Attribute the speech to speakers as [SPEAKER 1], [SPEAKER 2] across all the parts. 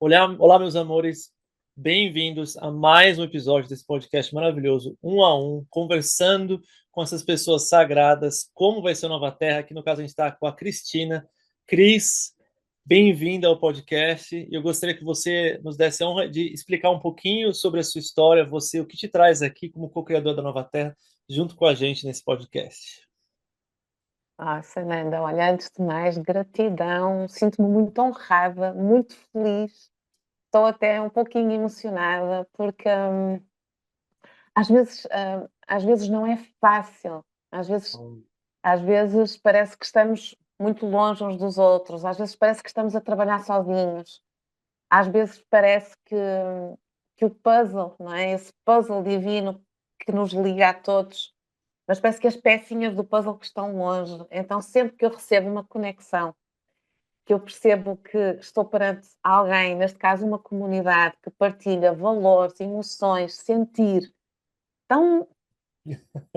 [SPEAKER 1] Olá, meus amores, bem-vindos a mais um episódio desse podcast maravilhoso, um a um, conversando com essas pessoas sagradas, como vai ser a Nova Terra. Aqui no caso a gente está com a Cristina. Cris, bem-vinda ao podcast. Eu gostaria que você nos desse a honra de explicar um pouquinho sobre a sua história, você, o que te traz aqui como co-criador da Nova Terra, junto com a gente nesse podcast.
[SPEAKER 2] Fernanda, olha, antes de mais, gratidão, sinto-me muito honrada, muito feliz, estou até um pouquinho emocionada, porque às vezes não é fácil, às vezes parece que estamos muito longe uns dos outros, às vezes parece que estamos a trabalhar sozinhos, às vezes parece que o puzzle, não é? Esse puzzle divino que nos liga a todos, mas parece que as pecinhas do puzzle que estão longe. Então, sempre que eu recebo uma conexão, que eu percebo que estou perante alguém, neste caso uma comunidade, que partilha valores, emoções, sentir tão,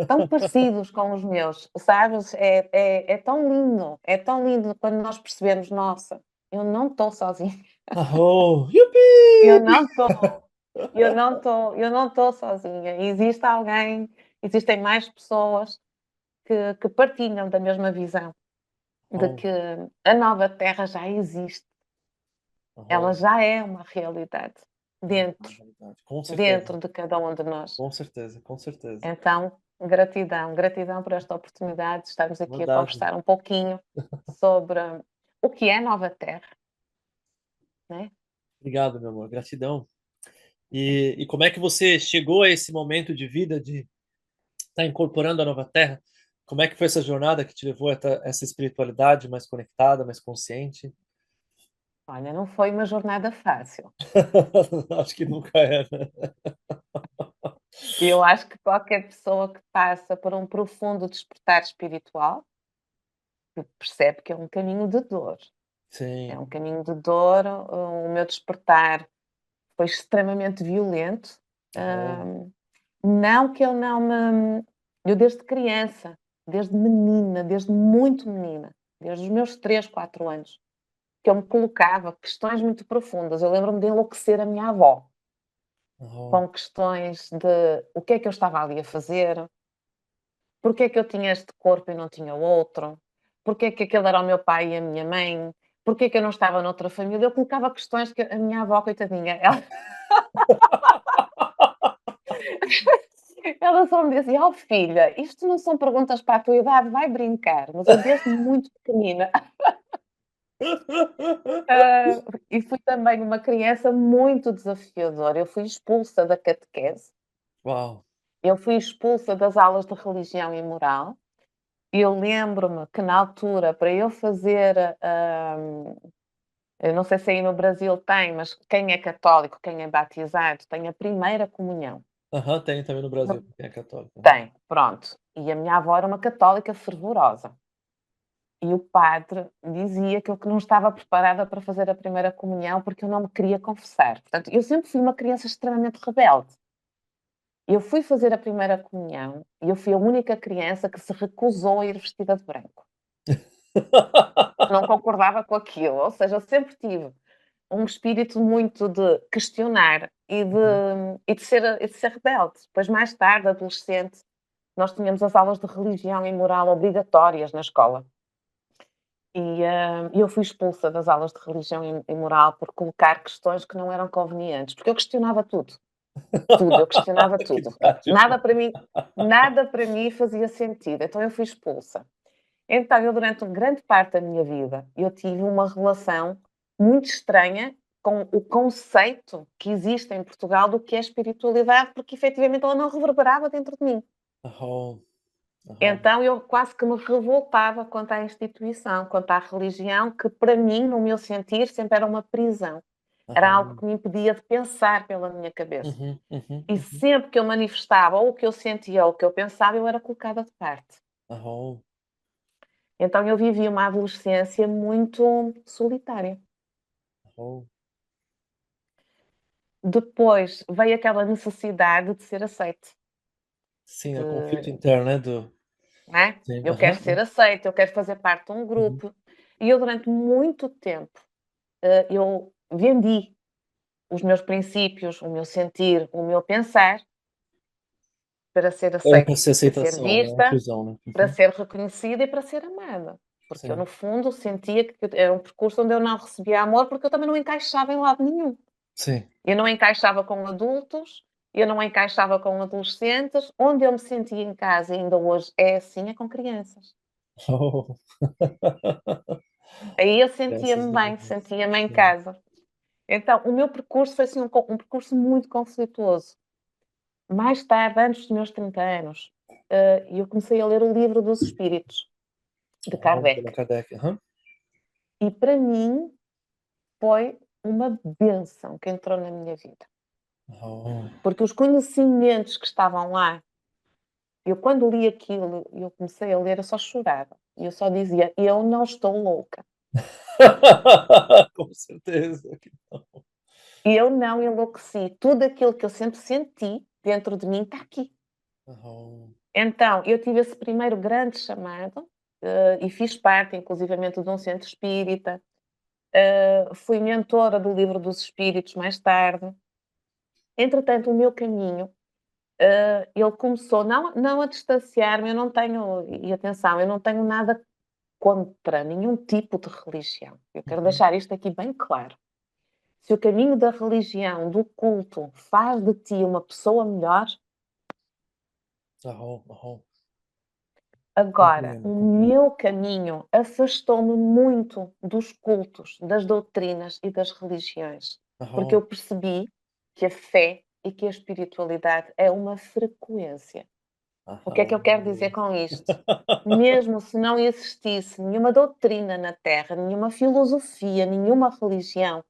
[SPEAKER 2] tão parecidos com os meus, sabes? É tão lindo quando nós percebemos, nossa, eu não estou sozinha,
[SPEAKER 1] Oh,
[SPEAKER 2] eu
[SPEAKER 1] yupi!
[SPEAKER 2] não estou, eu não estou sozinha. Existe alguém, existem mais pessoas que partilham da mesma visão de
[SPEAKER 1] Oh,
[SPEAKER 2] que a nova Terra já existe, ela
[SPEAKER 1] oh,
[SPEAKER 2] já é uma realidade dentro,
[SPEAKER 1] com certeza,
[SPEAKER 2] dentro de cada um de nós.
[SPEAKER 1] com certeza, com certeza.
[SPEAKER 2] Então, gratidão, gratidão por esta oportunidade de estarmos aqui a
[SPEAKER 1] Verdade.
[SPEAKER 2] conversar um pouquinho sobre o que é Nova Terra, né?
[SPEAKER 1] Obrigado, meu amor, gratidão. E como é que você chegou a esse momento de vida de estar incorporando a Nova Terra? Como é que foi essa jornada que te levou a essa espiritualidade mais conectada, mais consciente?
[SPEAKER 2] Olha, não foi uma jornada fácil.
[SPEAKER 1] Acho que nunca é, né?
[SPEAKER 2] E eu acho que qualquer pessoa que passa por um profundo despertar espiritual percebe que é um caminho de dor. É
[SPEAKER 1] Sim.
[SPEAKER 2] um caminho de dor. O meu despertar foi extremamente violento.
[SPEAKER 1] Oh,
[SPEAKER 2] Não que eu não me. Eu, desde criança, desde menina, desde muito menina, desde os meus 3, 4 anos, que eu me colocava questões muito profundas. Eu lembro-me de enlouquecer a minha avó
[SPEAKER 1] oh.
[SPEAKER 2] com questões de o que é que eu estava ali a fazer, porque é que eu tinha este corpo e não tinha outro, porque é que aquele era o meu pai e a minha mãe, porque é que eu não estava noutra família. Eu colocava questões que a minha avó, coitadinha, ela. Ela só me dizia: "Oh filha, isto não são perguntas para a tua idade, vai brincar", mas eu desde muito pequenina, e fui também uma criança muito desafiadora. Eu fui expulsa da catequese,
[SPEAKER 1] Uau.
[SPEAKER 2] eu fui expulsa das aulas de religião e moral. Eu lembro-me que na altura, para eu fazer, eu não sei se aí no Brasil tem, mas quem é católico, quem é batizado, tem a primeira comunhão.
[SPEAKER 1] Aham, tem também no Brasil,
[SPEAKER 2] No
[SPEAKER 1] quem é católico. Aham.
[SPEAKER 2] Tem, pronto. E a minha avó era uma católica fervorosa. E o padre dizia que eu que não estava preparada para fazer a primeira comunhão, porque eu não me queria confessar. Portanto, eu sempre fui uma criança extremamente rebelde. Eu fui fazer a primeira comunhão e eu fui a única criança que se recusou a ir vestida de branco. Não concordava com aquilo, ou seja, eu sempre tive um espírito muito de questionar
[SPEAKER 1] Uhum.
[SPEAKER 2] e de ser rebelde. Depois, mais tarde, adolescente, nós tínhamos as aulas de religião e moral obrigatórias na escola. Eu fui expulsa das aulas de religião e moral por colocar questões que não eram convenientes, porque eu questionava tudo, tudo, eu questionava
[SPEAKER 1] Que
[SPEAKER 2] tudo.
[SPEAKER 1] trágico.
[SPEAKER 2] Nada para mim fazia sentido, então eu fui expulsa. Então eu, durante uma grande parte da minha vida, eu tive uma relação muito estranha com o conceito que existe em Portugal do que é espiritualidade, porque efetivamente ela não reverberava dentro de mim.
[SPEAKER 1] Aham, aham,
[SPEAKER 2] Então eu quase que me revoltava contra a instituição, contra a religião, que para mim, no meu sentir, sempre era uma prisão. Era algo
[SPEAKER 1] aham.
[SPEAKER 2] que me impedia de pensar pela minha cabeça.
[SPEAKER 1] Uhum, uhum,
[SPEAKER 2] E
[SPEAKER 1] uhum.
[SPEAKER 2] sempre que eu manifestava ou o que eu sentia ou o que eu pensava, eu era colocada de parte.
[SPEAKER 1] Aham,
[SPEAKER 2] Então eu vivi uma adolescência muito solitária.
[SPEAKER 1] aham.
[SPEAKER 2] Depois veio aquela necessidade de ser aceite,
[SPEAKER 1] Sim, é o conflito
[SPEAKER 2] de,
[SPEAKER 1] interno, né, do
[SPEAKER 2] não é?
[SPEAKER 1] sim,
[SPEAKER 2] Eu quero
[SPEAKER 1] aham,
[SPEAKER 2] ser aceite, eu quero fazer parte de um
[SPEAKER 1] uhum.
[SPEAKER 2] grupo. E eu, durante muito tempo, eu vendi. os meus princípios, o meu sentir, o meu pensar, para ser
[SPEAKER 1] É para
[SPEAKER 2] aceita,
[SPEAKER 1] ser
[SPEAKER 2] para ser
[SPEAKER 1] aceitação, né?
[SPEAKER 2] vista,
[SPEAKER 1] Inclusão, né?
[SPEAKER 2] para
[SPEAKER 1] Uhum.
[SPEAKER 2] ser reconhecida e para ser amada. Porque eu,
[SPEAKER 1] Sim.
[SPEAKER 2] no fundo, sentia que era um percurso onde eu não recebia amor, porque eu também não encaixava em lado nenhum.
[SPEAKER 1] Sim.
[SPEAKER 2] Eu não encaixava com adultos, eu não encaixava com adolescentes. Onde eu me sentia em casa, e ainda hoje é assim, é com crianças.
[SPEAKER 1] Oh.
[SPEAKER 2] Aí eu
[SPEAKER 1] Graças
[SPEAKER 2] sentia-me
[SPEAKER 1] a
[SPEAKER 2] bem,
[SPEAKER 1] Deus.
[SPEAKER 2] sentia-me em
[SPEAKER 1] Sim.
[SPEAKER 2] casa. Então, o meu percurso foi assim, um percurso muito conflituoso. Mais tarde, antes dos meus 30 anos, eu comecei a ler o Livro dos Espíritos, de
[SPEAKER 1] Oh, pela
[SPEAKER 2] Kardec.
[SPEAKER 1] Kardec. Aham.
[SPEAKER 2] E para mim foi uma bênção que entrou na minha vida.
[SPEAKER 1] Oh.
[SPEAKER 2] Porque os conhecimentos que estavam lá, eu quando li aquilo, eu comecei a ler, eu só chorava. E eu só dizia: "Eu não estou louca.
[SPEAKER 1] Com certeza que não.
[SPEAKER 2] Eu não enlouqueci. Tudo aquilo que eu sempre senti dentro de mim está aqui".
[SPEAKER 1] Oh.
[SPEAKER 2] Então, eu tive esse primeiro grande chamado, e fiz parte inclusivamente de um centro espírita, fui mentora do Livro dos Espíritos mais tarde. Entretanto, o meu caminho, ele começou não a distanciar-me, eu não tenho e atenção, eu não tenho nada contra nenhum tipo de religião. Eu quero
[SPEAKER 1] Uhum.
[SPEAKER 2] deixar isto aqui bem claro. Se o caminho da religião, do culto, faz de ti uma pessoa melhor,
[SPEAKER 1] Oh, oh.
[SPEAKER 2] agora,
[SPEAKER 1] Compreendo,
[SPEAKER 2] o
[SPEAKER 1] compreendo.
[SPEAKER 2] meu caminho afastou-me muito dos cultos, das doutrinas e das religiões, porque
[SPEAKER 1] Oh.
[SPEAKER 2] eu percebi que a fé e que a espiritualidade é uma frequência. O que é que eu quero dizer
[SPEAKER 1] Oh.
[SPEAKER 2] com isto? Mesmo se não existisse nenhuma doutrina na Terra, nenhuma filosofia, nenhuma religião,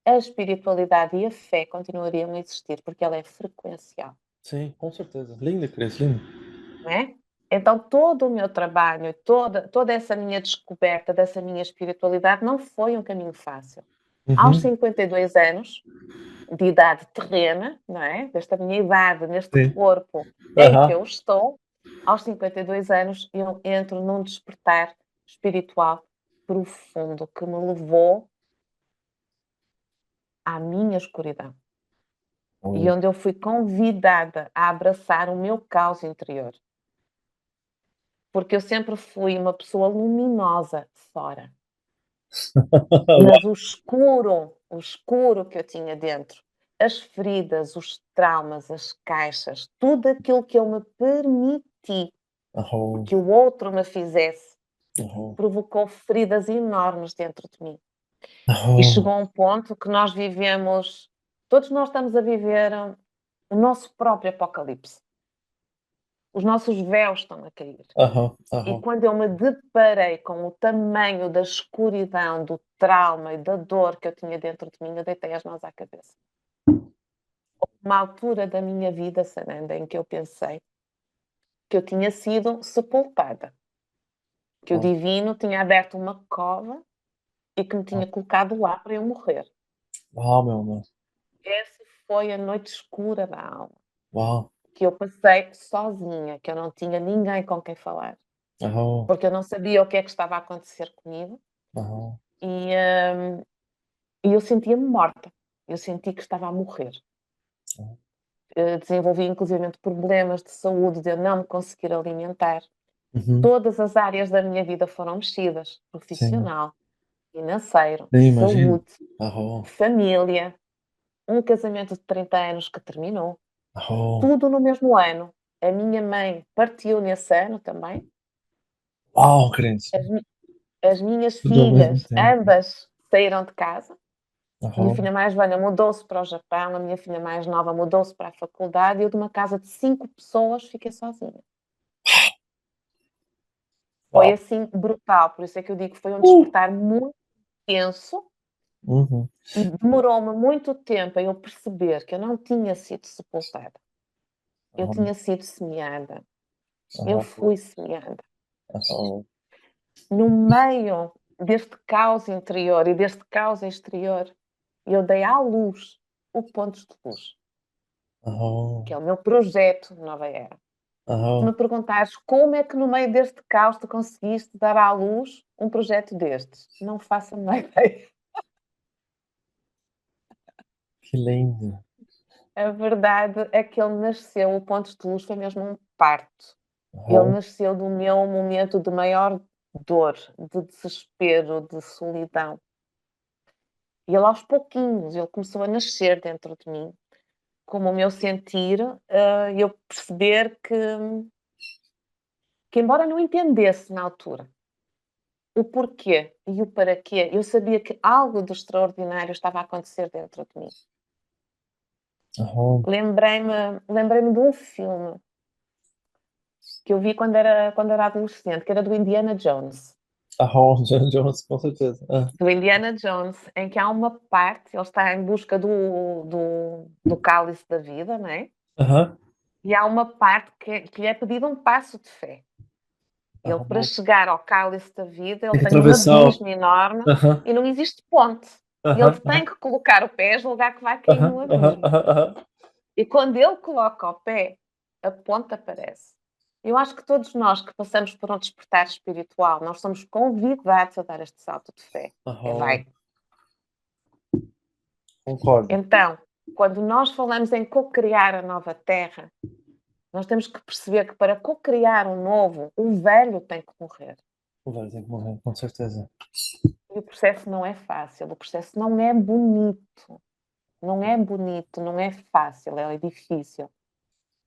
[SPEAKER 2] a espiritualidade e a fé continuariam a existir, porque ela é frequencial,
[SPEAKER 1] Sim, com certeza. Linda, Cris, linda.
[SPEAKER 2] não é? Então, todo o meu trabalho, toda essa minha descoberta dessa minha espiritualidade não foi um caminho fácil. Aos
[SPEAKER 1] Uhum.
[SPEAKER 2] 52 anos, de idade terrena, não é? Desta minha idade, neste
[SPEAKER 1] Sim.
[SPEAKER 2] corpo em que
[SPEAKER 1] Aham.
[SPEAKER 2] eu estou, aos 52 anos, eu entro num despertar espiritual profundo que me levou à minha escuridão. E
[SPEAKER 1] Oh.
[SPEAKER 2] onde eu fui convidada a abraçar o meu caos interior. Porque eu sempre fui uma pessoa luminosa fora, mas o escuro que eu tinha dentro, as feridas, os traumas, as caixas, tudo aquilo que eu me permiti
[SPEAKER 1] Oh.
[SPEAKER 2] que o outro me fizesse,
[SPEAKER 1] Oh.
[SPEAKER 2] provocou feridas enormes dentro de mim. E
[SPEAKER 1] Oh.
[SPEAKER 2] chegou a um ponto que nós vivemos, todos nós estamos a viver o nosso próprio apocalipse. Os nossos véus estão a cair.
[SPEAKER 1] Aham,
[SPEAKER 2] E
[SPEAKER 1] aham.
[SPEAKER 2] quando eu me deparei com o tamanho da escuridão, do trauma e da dor que eu tinha dentro de mim, eu deitei as mãos à cabeça. Uma altura da minha vida, Sananda, em que eu pensei que eu tinha sido sepultada, que o
[SPEAKER 1] Oh.
[SPEAKER 2] divino tinha aberto uma cova e que me
[SPEAKER 1] Oh.
[SPEAKER 2] tinha colocado lá para eu morrer.
[SPEAKER 1] Uau, meu amor.
[SPEAKER 2] Essa foi a noite escura da alma,
[SPEAKER 1] Uau.
[SPEAKER 2] que eu passei sozinha, que eu não tinha ninguém com quem falar,
[SPEAKER 1] Aham,
[SPEAKER 2] porque eu não sabia o que é que estava a acontecer comigo
[SPEAKER 1] aham.
[SPEAKER 2] e, eu sentia-me morta, eu senti que estava a morrer.
[SPEAKER 1] Aham.
[SPEAKER 2] Desenvolvi inclusivamente problemas de saúde, de eu não me conseguir alimentar.
[SPEAKER 1] Uhum.
[SPEAKER 2] Todas as áreas da minha vida foram mexidas,
[SPEAKER 1] Sim,
[SPEAKER 2] profissional, financeiro,
[SPEAKER 1] nem imagino.
[SPEAKER 2] saúde,
[SPEAKER 1] Aham,
[SPEAKER 2] família, um casamento de 30 anos que terminou,
[SPEAKER 1] aham.
[SPEAKER 2] tudo no mesmo ano. A minha mãe partiu nesse ano também.
[SPEAKER 1] Uau, crente.
[SPEAKER 2] As, mi- as minhas
[SPEAKER 1] Tudo ao mesmo
[SPEAKER 2] filhas,
[SPEAKER 1] tempo.
[SPEAKER 2] ambas saíram de casa. Minha
[SPEAKER 1] Aham.
[SPEAKER 2] filha mais velha mudou-se para o Japão, a minha filha mais nova mudou-se para a faculdade e eu, de uma casa de 5 pessoas, fiquei sozinha. Foi
[SPEAKER 1] Uau.
[SPEAKER 2] assim brutal, por isso é que eu digo que foi um despertar muito intenso
[SPEAKER 1] Uhum.
[SPEAKER 2] e demorou-me muito tempo a eu perceber que eu não tinha sido sepultada, eu
[SPEAKER 1] Aham,
[SPEAKER 2] tinha sido semeada, eu
[SPEAKER 1] aham,
[SPEAKER 2] fui semeada.
[SPEAKER 1] aham,
[SPEAKER 2] No meio deste caos interior e deste caos exterior, eu dei à luz o Pontos de Luz, que
[SPEAKER 1] aham,
[SPEAKER 2] é o meu projeto Nova Era. Se me
[SPEAKER 1] aham.
[SPEAKER 2] perguntares como é que no meio deste caos tu conseguiste dar à luz um projeto destes, não faço a menor ideia.
[SPEAKER 1] Que lindo.
[SPEAKER 2] A verdade é que ele nasceu, o Pontos de Luz foi mesmo um parto. Ele
[SPEAKER 1] Aham,
[SPEAKER 2] nasceu do meu momento de maior dor, de desespero, de solidão. E ele aos pouquinhos, ele começou a nascer dentro de mim, como o meu sentir, e eu perceber que embora não entendesse na altura o porquê e o para quê, eu sabia que algo de extraordinário estava a acontecer dentro de mim.
[SPEAKER 1] aham,
[SPEAKER 2] Lembrei-me de um filme que eu vi quando era adolescente, que era do Indiana Jones.
[SPEAKER 1] aham, Indiana Jones, com certeza. Ah,
[SPEAKER 2] Do Indiana Jones, em que há uma parte, ele está em busca do cálice da vida, não é?
[SPEAKER 1] aham,
[SPEAKER 2] E há uma parte que lhe é pedido um passo de fé. Ele, para
[SPEAKER 1] aham.
[SPEAKER 2] chegar ao cálice da vida, ele
[SPEAKER 1] Tem que
[SPEAKER 2] tem um
[SPEAKER 1] atravessar.
[SPEAKER 2] abismo enorme
[SPEAKER 1] Aham,
[SPEAKER 2] e não existe ponte. E ele
[SPEAKER 1] aham,
[SPEAKER 2] tem que colocar o pé a julgar que vai cair
[SPEAKER 1] aham,
[SPEAKER 2] no
[SPEAKER 1] aham,
[SPEAKER 2] abismo.
[SPEAKER 1] aham, aham.
[SPEAKER 2] E quando ele coloca o pé, a ponte aparece. Eu acho que todos nós que passamos por um despertar espiritual, nós somos convidados a dar este salto de fé. E
[SPEAKER 1] Aham,
[SPEAKER 2] vai.
[SPEAKER 1] concordo.
[SPEAKER 2] Então, quando nós falamos em co-criar a nova terra, nós temos que perceber que para co-criar o novo, o velho tem que morrer.
[SPEAKER 1] O velho tem que morrer, com certeza.
[SPEAKER 2] E o processo não é fácil, o processo não é bonito. Não é bonito, não é fácil, é difícil,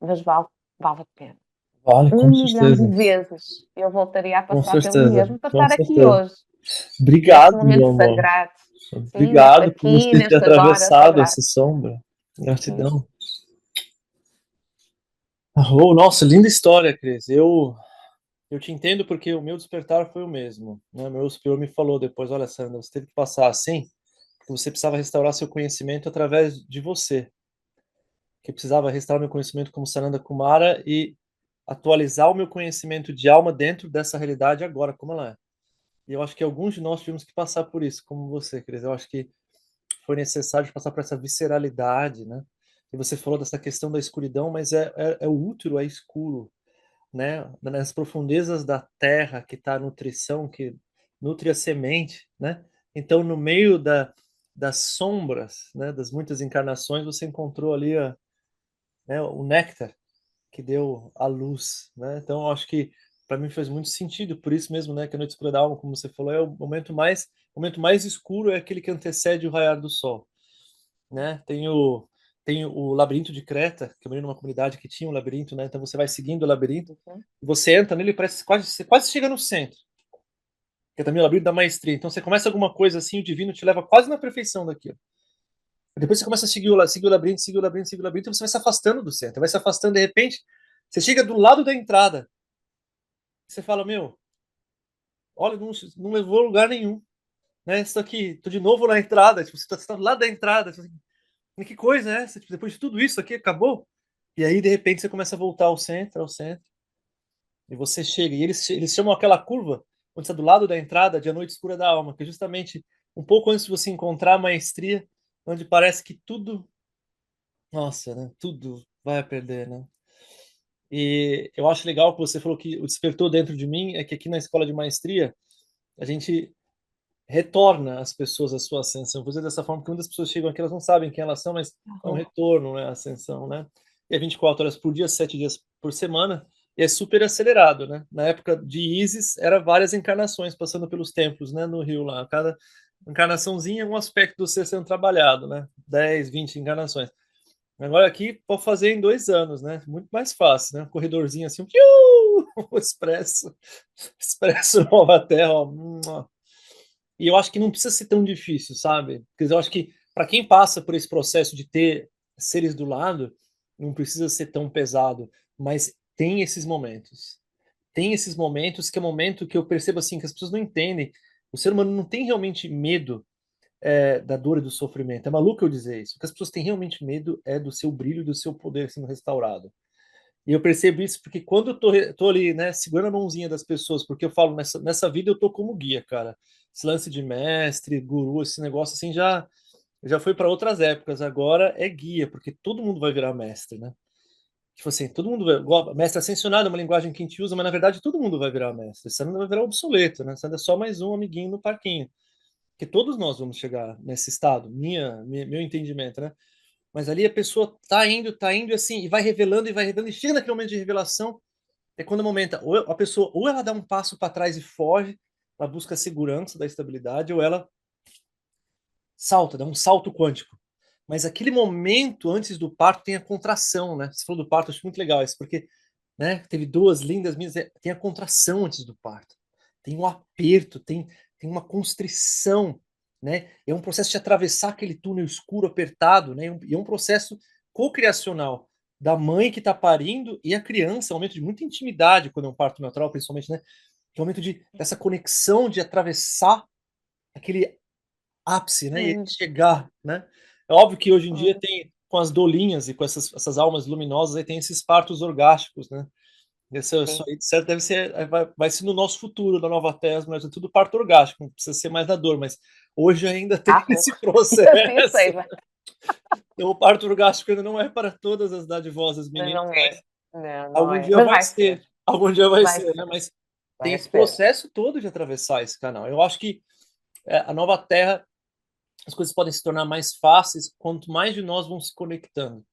[SPEAKER 2] mas vale a pena.
[SPEAKER 1] Vale,
[SPEAKER 2] Um
[SPEAKER 1] com
[SPEAKER 2] milhão de
[SPEAKER 1] certeza.
[SPEAKER 2] vezes eu voltaria a
[SPEAKER 1] Com
[SPEAKER 2] passar pelo
[SPEAKER 1] certeza,
[SPEAKER 2] mesmo para
[SPEAKER 1] com
[SPEAKER 2] estar aqui
[SPEAKER 1] certeza.
[SPEAKER 2] hoje, neste
[SPEAKER 1] Obrigado,
[SPEAKER 2] momento
[SPEAKER 1] meu amor.
[SPEAKER 2] sagrado. Sim,
[SPEAKER 1] Obrigado por
[SPEAKER 2] aqui,
[SPEAKER 1] você ter
[SPEAKER 2] neste agora
[SPEAKER 1] atravessado
[SPEAKER 2] sagrado.
[SPEAKER 1] essa sombra.
[SPEAKER 2] Sim.
[SPEAKER 1] Gratidão. Oh, nossa, linda história, Cris. Eu te entendo porque o meu despertar foi o mesmo, né? Meu superior me falou depois, olha, Sandra, você teve que passar assim, porque você precisava restaurar seu conhecimento através de você. Que eu precisava restaurar meu conhecimento como Sananda Kumara e atualizar o meu conhecimento de alma dentro dessa realidade agora, como ela é. E eu acho que alguns de nós tivemos que passar por isso, como você, Cris. Eu acho que foi necessário passar por essa visceralidade, né? E você falou dessa questão da escuridão, mas é o útero, é escuro, né? Nas profundezas da terra que está a nutrição, que nutre a semente, né? Então, no meio das sombras, né, das muitas encarnações, você encontrou ali né, o néctar que deu a luz, né? Então, eu acho que para mim faz muito sentido, por isso mesmo, né, que a noite escura da alma, como você falou, é o momento mais escuro é aquele que antecede o raiar do sol, né? Tem o labirinto de Creta, que eu morei numa comunidade que tinha um labirinto, né? Então você vai seguindo o labirinto,
[SPEAKER 2] Uhum.
[SPEAKER 1] e você entra nele, parece quase você quase chega no centro, que é também o labirinto da maestria. Então você começa alguma coisa assim, o divino te leva quase na perfeição daquilo. Depois você começa a seguir o labirinto, seguir o labirinto, seguir o labirinto, e você vai se afastando do centro, vai se afastando, de repente, você chega do lado da entrada. Você fala, meu, olha, não levou a lugar nenhum, né? Isso aqui, tô de novo na entrada, tipo, você tá do lado da entrada. Tipo, que coisa é essa? Tipo, depois de tudo isso aqui, acabou? E aí, de repente, você começa a voltar ao centro, e você chega. E eles chamam aquela curva, onde está do lado da entrada, de A Noite Escura da Alma, que é justamente um pouco antes de você encontrar a maestria, onde parece que tudo, nossa, né? Tudo vai a perder, né? E eu acho legal que você falou que o despertou dentro de mim é que aqui na escola de maestria, a gente retorna as pessoas à sua ascensão. Vou dizer dessa forma, que muitas pessoas chegam aqui, elas não sabem quem elas são, mas é um
[SPEAKER 2] Uhum.
[SPEAKER 1] retorno, né, a ascensão, né? E é 24 horas por dia, 7 dias por semana, e é super acelerado, né? Na época de Isis, era várias encarnações passando pelos templos, né, no Rio lá. Cada encarnaçãozinha é um aspecto do ser sendo trabalhado, né? 10, 20 encarnações. Agora aqui pode fazer em 2 anos, né? Muito mais fácil, né? Um corredorzinho assim, o expresso Nova Terra, ó. E eu acho que não precisa ser tão difícil, sabe? Porque eu acho que para quem passa por esse processo de ter seres do lado, não precisa ser tão pesado, mas tem esses momentos. Tem esses momentos que é momento que eu percebo assim que as pessoas não entendem. O ser humano não tem realmente medo da dor e do sofrimento. É maluco eu dizer isso. O que as pessoas têm realmente medo é do seu brilho e do seu poder sendo restaurado. E eu percebo isso porque quando eu tô ali, né, segurando a mãozinha das pessoas, porque eu falo, nessa vida eu tô como guia, cara. Esse lance de mestre, guru, esse negócio assim já foi para outras épocas. Agora é guia, porque todo mundo vai virar mestre, né? Tipo assim, todo mundo vai. Mestre ascensionado é uma linguagem que a gente usa, mas na verdade todo mundo vai virar mestre. Você não vai virar obsoleto, né? Você é só mais um amiguinho no parquinho. Porque todos nós vamos chegar nesse estado, meu entendimento, né? mas ali a pessoa tá indo assim, e vai revelando, e chega naquele momento de revelação, é quando o momento, ou a pessoa, ou ela dá um passo para trás e foge, ela busca a segurança da estabilidade, ou ela salta, dá um salto quântico. Mas aquele momento antes do parto tem a contração, né? Você falou do parto, acho muito legal isso, porque, né, teve duas lindas minhas, tem a contração antes do parto. Tem um aperto, tem uma constrição, né? É um processo de atravessar aquele túnel escuro apertado, né? E é um processo cocriacional da mãe que está parindo e a criança, é um momento de muita intimidade quando é um parto natural, principalmente, né? É um momento dessa conexão de atravessar aquele ápice, né? E chegar, né? É óbvio que hoje em dia tem com as dolinhas e com essas almas luminosas aí tem esses partos orgásticos, né? Isso aí, de certo, deve ser, vai ser no nosso futuro, da nova Terra, mas é tudo parto orgástico, não precisa ser mais da dor, mas hoje ainda tem esse processo. Então, o parto orgástico ainda não é para todas as dadivosas meninas,
[SPEAKER 2] Não
[SPEAKER 1] mas
[SPEAKER 2] é. Não
[SPEAKER 1] algum
[SPEAKER 2] é.
[SPEAKER 1] dia
[SPEAKER 2] Mas
[SPEAKER 1] vai
[SPEAKER 2] vai
[SPEAKER 1] ser.
[SPEAKER 2] ser.
[SPEAKER 1] Algum dia vai
[SPEAKER 2] Vai
[SPEAKER 1] ser, né?
[SPEAKER 2] ser.
[SPEAKER 1] Mas tem
[SPEAKER 2] Vai
[SPEAKER 1] esse
[SPEAKER 2] ser.
[SPEAKER 1] processo todo de atravessar esse canal. Eu acho que a nova Terra, as coisas podem se tornar mais fáceis quanto mais de nós vão se conectando.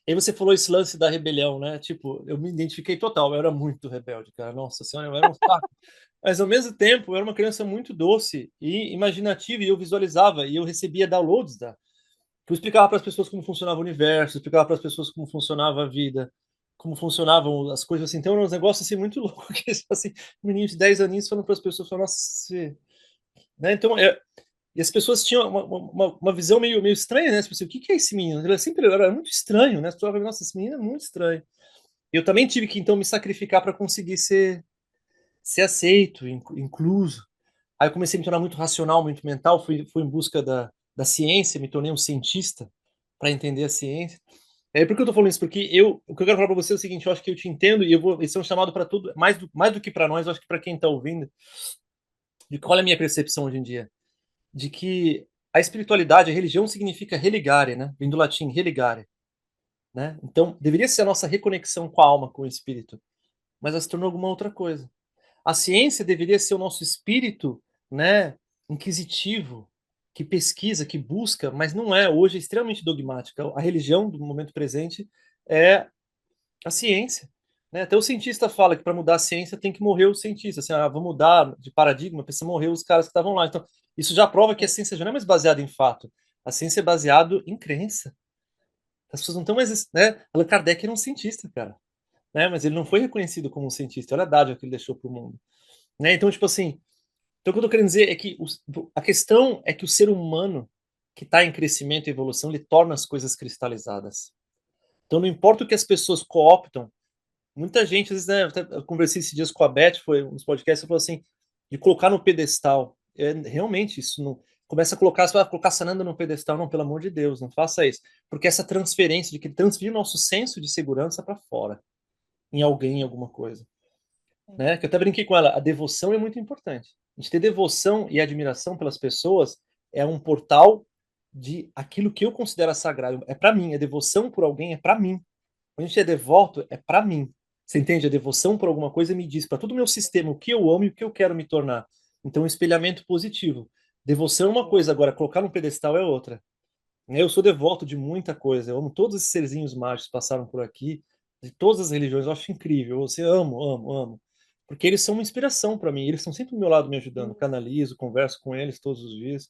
[SPEAKER 1] E aí você falou esse lance da rebelião, né? Tipo, eu me identifiquei total, eu era muito rebelde, cara. Nossa senhora, eu era um saco. Mas ao mesmo tempo, eu era uma criança muito doce e imaginativa, e eu visualizava, e eu recebia downloads que eu explicava para as pessoas como funcionava o universo, explicava para as pessoas como funcionava a vida, como funcionavam as coisas assim. Então, era um negócio assim muito louco, que assim, um menino de 10 aninhos falando para as pessoas, falando, nossa, né? Então, e as pessoas tinham uma visão meio estranha, né? Tipo assim, o que é esse menino? Ele sempre era muito estranho, né? As pessoas falavam, nossa, esse menino é muito estranho. Eu também tive que, então, me sacrificar para conseguir ser aceito, incluso. Aí eu comecei a me tornar muito racional, muito mental, fui em busca da ciência, me tornei um cientista para entender a ciência. Por que eu tô falando isso? Porque o que eu quero falar para você é o seguinte, eu acho que eu te entendo e esse é um chamado para tudo, mais do que para nós, eu acho que para quem está ouvindo, de qual é a minha percepção hoje em dia, de que a espiritualidade, a religião significa religare, né? Vem do latim religare, né? Então, deveria ser a nossa reconexão com a alma, com o espírito, mas ela se tornou alguma outra coisa. A ciência deveria ser o nosso espírito, né, inquisitivo, que pesquisa, que busca, mas não é. Hoje é extremamente dogmática. A religião do momento presente é a ciência. Né? Até o cientista fala que para mudar a ciência tem que morrer o cientista. Assim, vamos mudar de paradigma, precisa morrer os caras que estavam lá. Então, isso já prova que a ciência já não é mais baseada em fato. A ciência é baseada em crença. As pessoas não estão mais. Né? Allan Kardec era um cientista, cara. Né? Mas ele não foi reconhecido como um cientista. Olha a dádiva que ele deixou para o mundo. Né? Então, tipo assim, então, o que eu estou querendo dizer é que a questão é que o ser humano que está em crescimento e evolução, ele torna as coisas cristalizadas. Então, não importa o que as pessoas cooptam, muita gente, às vezes, né, eu conversei esses dias com a Beth, foi uns podcasts, ela falou assim, de colocar no pedestal. Realmente, isso não. Começa a colocar, você vai colocar Sananda no pedestal, não, pelo amor de Deus, não faça isso. Porque essa transferência de que transferir o nosso senso de segurança para fora, em alguém, em alguma coisa. Né? Que eu até brinquei com ela, a devoção é muito importante. A gente ter devoção e admiração pelas pessoas é um portal de aquilo que eu considero sagrado. É para mim, a devoção por alguém é para mim. Quando a gente é devoto, é para mim. Você entende? A devoção por alguma coisa me diz para todo o meu sistema o que eu amo e o que eu quero me tornar. Então, um espelhamento positivo. Devoção é uma coisa, agora colocar no pedestal é outra. Eu sou devoto de muita coisa. Eu amo todos esses serzinhos mágicos que passaram por aqui, de todas as religiões. Eu acho incrível. Você amo, amo, amo. Porque eles são uma inspiração para mim. Eles estão sempre do meu lado me ajudando. Canalizo, converso com eles todos os dias.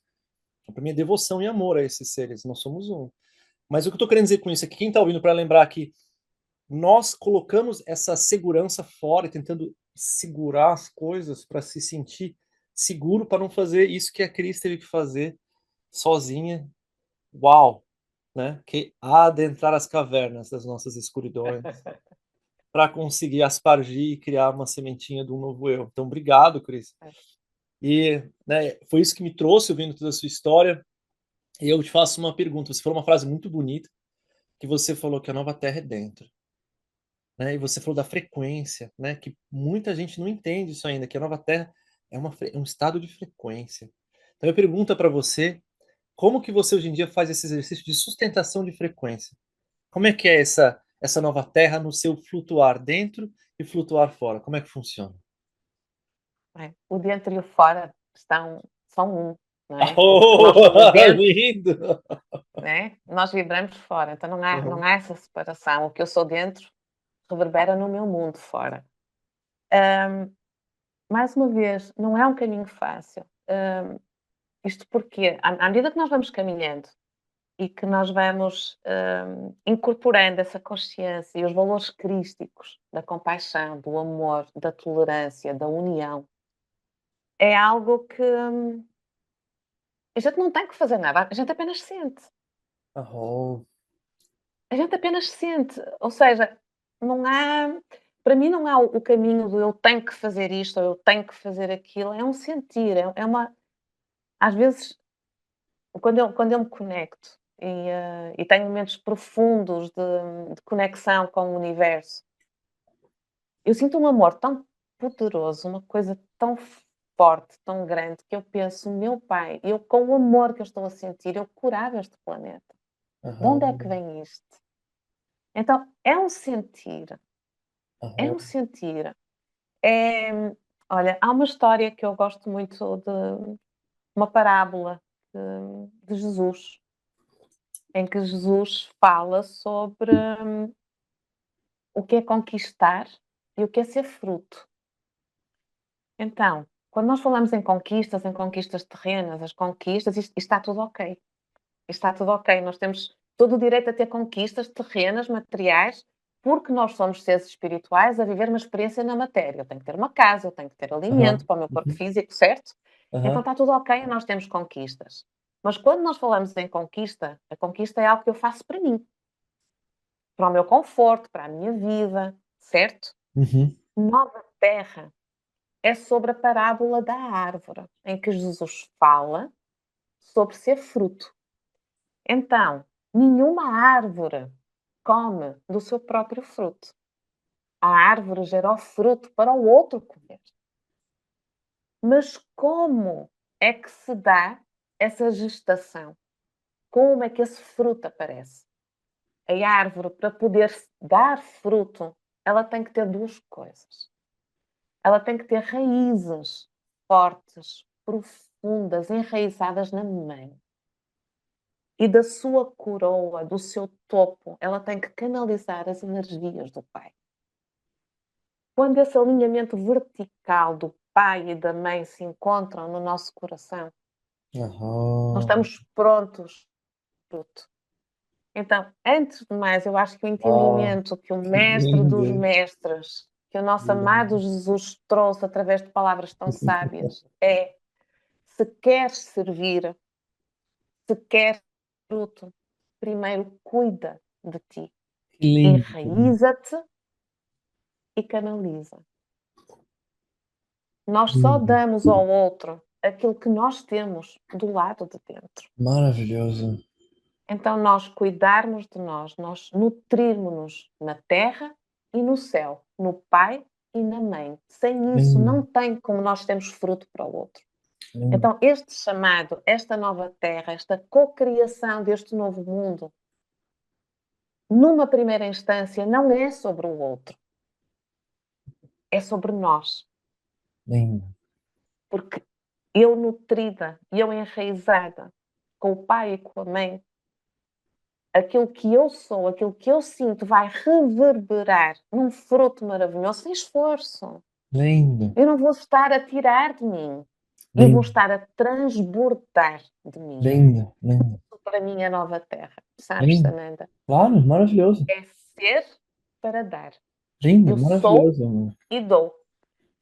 [SPEAKER 1] Para mim é devoção e amor a esses seres. Nós somos um. Mas o que eu estou querendo dizer com isso é que quem está ouvindo para lembrar que nós colocamos essa segurança fora e tentando segurar as coisas para se sentir seguro para não fazer isso que a Cris teve que fazer sozinha. Uau! Né? Que adentrar as cavernas das nossas escuridões para conseguir aspargir e criar uma sementinha de um novo eu. Então, obrigado, Cris. E né, foi isso que me trouxe ouvindo toda a sua história. E eu te faço uma pergunta. Você falou uma frase muito bonita, que você falou que a nova terra é dentro. Né? E você falou da frequência, né? Que muita gente não entende isso ainda, que a nova terra é um estado de frequência. Então, eu pergunto para você, como que você hoje em dia faz esse exercício de sustentação de frequência? Como é que é essa nova terra no seu flutuar dentro e flutuar fora? Como é que funciona?
[SPEAKER 2] O dentro e o fora são um, não é? O nosso
[SPEAKER 1] Oh,
[SPEAKER 2] dentro,
[SPEAKER 1] lindo!
[SPEAKER 2] né? Nós vibramos fora, então não
[SPEAKER 1] Uhum.
[SPEAKER 2] há essa separação. O que eu sou dentro reverbera no meu mundo fora. Mais uma vez, não é um caminho fácil. Isto porque, à medida que nós vamos caminhando e que nós vamos incorporando essa consciência e os valores crísticos da compaixão, do amor, da tolerância, da união, é algo que a gente não tem que fazer nada, a gente apenas sente.
[SPEAKER 1] Oh.
[SPEAKER 2] A gente apenas sente, ou seja, não há para mim não há o caminho do eu tenho que fazer isto ou eu tenho que fazer aquilo, é um sentir, é uma às vezes, quando eu me conecto e tenho momentos profundos de conexão com o universo, eu sinto um amor tão poderoso, uma coisa tão forte, tão grande, que eu penso: "Meu pai, eu com o amor que eu estou a sentir, eu curava este planeta. De onde é que
[SPEAKER 1] Aham.
[SPEAKER 2] vem isto?". Então é um sentir, é um
[SPEAKER 1] Aham.
[SPEAKER 2] sentir. É, olha, há uma história que eu gosto muito de uma parábola de Jesus, em que Jesus fala sobre o que é conquistar e o que é ser fruto. Então, quando nós falamos em conquistas terrenas, as conquistas, isto está tudo ok. Está tudo ok. Nós temos todo o direito a ter conquistas terrenas, materiais, porque nós somos seres espirituais a viver uma experiência na matéria. Eu tenho que ter uma casa, eu tenho que ter alimento
[SPEAKER 1] Aham.
[SPEAKER 2] para o meu corpo
[SPEAKER 1] Uhum.
[SPEAKER 2] físico, certo? Então
[SPEAKER 1] Aham.
[SPEAKER 2] está tudo ok, nós temos conquistas. Mas quando nós falamos em conquista, a conquista é algo que eu faço para mim, para o meu conforto, para a minha vida, certo?
[SPEAKER 1] Uhum.
[SPEAKER 2] Nova Terra é sobre a parábola da árvore, em que Jesus fala sobre ser fruto. Então, nenhuma árvore come do seu próprio fruto. A árvore gera o fruto para o outro comer. Mas como é que se dá essa gestação? Como é que esse fruto aparece? A árvore, para poder dar fruto, ela tem que ter duas coisas. Ela tem que ter raízes fortes, profundas, enraizadas na mãe. E da sua coroa, do seu topo, ela tem que canalizar as energias do pai. Quando esse alinhamento vertical do pai e da mãe se encontram no nosso coração, nós
[SPEAKER 1] Aham.
[SPEAKER 2] estamos prontos para fruto. Então, antes de mais, eu acho que o
[SPEAKER 1] Uau,
[SPEAKER 2] entendimento que o
[SPEAKER 1] que
[SPEAKER 2] mestre dos
[SPEAKER 1] lindo.
[SPEAKER 2] mestres, que o nosso amado
[SPEAKER 1] Lindo.
[SPEAKER 2] Jesus trouxe através de palavras tão sábias, é: se queres servir, se queres fruto, primeiro cuida de ti,
[SPEAKER 1] Que lindo.
[SPEAKER 2] enraiza-te e canaliza. Nós só
[SPEAKER 1] Lindo.
[SPEAKER 2] damos ao outro aquilo que nós temos do lado de dentro.
[SPEAKER 1] Maravilhoso.
[SPEAKER 2] Então, nós cuidarmos de nós nutrirmos-nos na terra e no céu, no pai e na mãe. Sem isso, não
[SPEAKER 1] Lindo.
[SPEAKER 2] tem como nós termos fruto para o outro.
[SPEAKER 1] Lindo.
[SPEAKER 2] Então, este chamado, esta nova terra, esta cocriação deste novo mundo, numa primeira instância, não é sobre o outro, é sobre nós.
[SPEAKER 1] Lindo.
[SPEAKER 2] Porque eu nutrida e eu enraizada com o pai e com a mãe, aquilo que eu sou, aquilo que eu sinto vai reverberar num fruto maravilhoso sem esforço.
[SPEAKER 1] Lindo.
[SPEAKER 2] Eu não vou estar a tirar de mim, eu vou
[SPEAKER 1] Lindo.
[SPEAKER 2] estar a transbordar de mim.
[SPEAKER 1] Lindo. Lindo.
[SPEAKER 2] Para mim, a nova terra, sabes,
[SPEAKER 1] Lindo.
[SPEAKER 2] Sananda?
[SPEAKER 1] Claro, maravilhoso.
[SPEAKER 2] É ser para dar.
[SPEAKER 1] Lindo,
[SPEAKER 2] Eu sou
[SPEAKER 1] maravilhoso, amor.
[SPEAKER 2] e dou.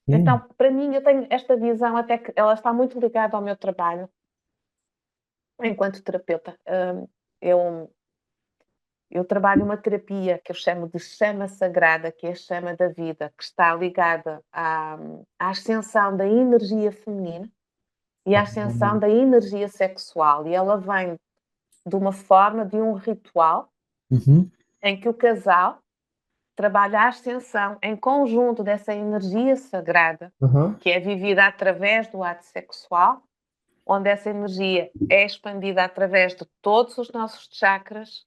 [SPEAKER 2] Então,
[SPEAKER 1] Lindo.
[SPEAKER 2] para mim, eu tenho esta visão, até que ela está muito ligada ao meu trabalho enquanto terapeuta. Eu Eu trabalho uma terapia que eu chamo de chama sagrada, que é a chama da vida, que está ligada à ascensão da energia feminina e à ascensão da energia sexual. E ela vem de uma forma de um ritual
[SPEAKER 1] Uhum.
[SPEAKER 2] em que o casal trabalha a ascensão em conjunto dessa energia sagrada,
[SPEAKER 1] Aham.
[SPEAKER 2] que é vivida através do ato sexual, onde essa energia é expandida através de todos os nossos chakras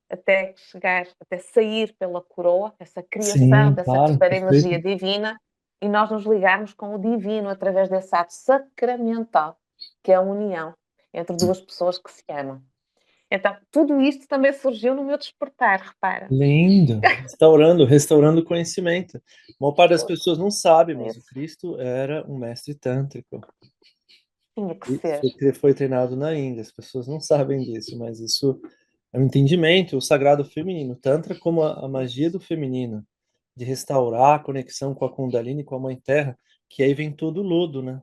[SPEAKER 2] até chegar, até sair pela coroa, essa criação
[SPEAKER 1] Sim,
[SPEAKER 2] dessa
[SPEAKER 1] claro,
[SPEAKER 2] terceira energia
[SPEAKER 1] perfeito.
[SPEAKER 2] divina, e nós nos ligarmos com o divino através desse ato sacramental, que é a união entre duas pessoas que se amam. Então, tudo isto também surgiu no meu despertar, repara.
[SPEAKER 1] Lindo. Restaurando o conhecimento. A maior parte das pessoas não sabe, mas o
[SPEAKER 2] Isso,
[SPEAKER 1] Cristo era um mestre tântrico.
[SPEAKER 2] tinha que
[SPEAKER 1] E
[SPEAKER 2] ser.
[SPEAKER 1] foi treinado na Índia. As pessoas não sabem disso, mas isso é um entendimento, o sagrado feminino. Tantra como a magia do feminino, de restaurar a conexão com a Kundalini, com a Mãe Terra, que aí vem todo o lodo, né?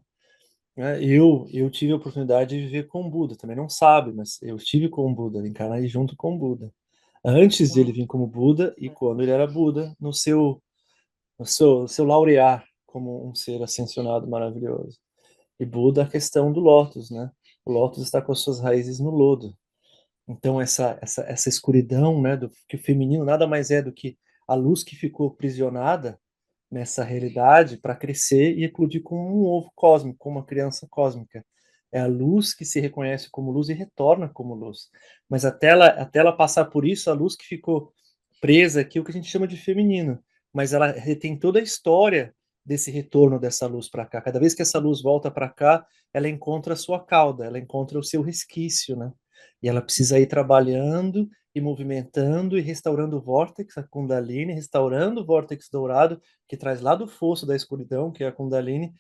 [SPEAKER 1] Eu tive a oportunidade de viver com o Buda, também não sabe, mas eu estive com o Buda, encarnei junto com o Buda. Antes de ele
[SPEAKER 2] Uau.
[SPEAKER 1] vir como Buda e quando ele era Buda, no seu laurear como um ser ascensionado maravilhoso. E Buda, a questão do lótus, né? O lótus está com as suas raízes no lodo. Então essa escuridão, né, que o feminino nada mais é do que a luz que ficou aprisionada nessa realidade para crescer e eclodir como um ovo cósmico, como uma criança cósmica. É a luz que se reconhece como luz e retorna como luz. Mas até ela passar por isso, a luz que ficou presa aqui, é o que a gente chama de feminino. Mas ela retém toda a história desse retorno dessa luz para cá. Cada vez que essa luz volta para cá, ela encontra a sua cauda, ela encontra o seu resquício, né? E ela precisa ir trabalhando e movimentando e restaurando o vórtex, a Kundalini, restaurando o vórtex dourado, que traz lá do fosso da escuridão, que é a Kundalini,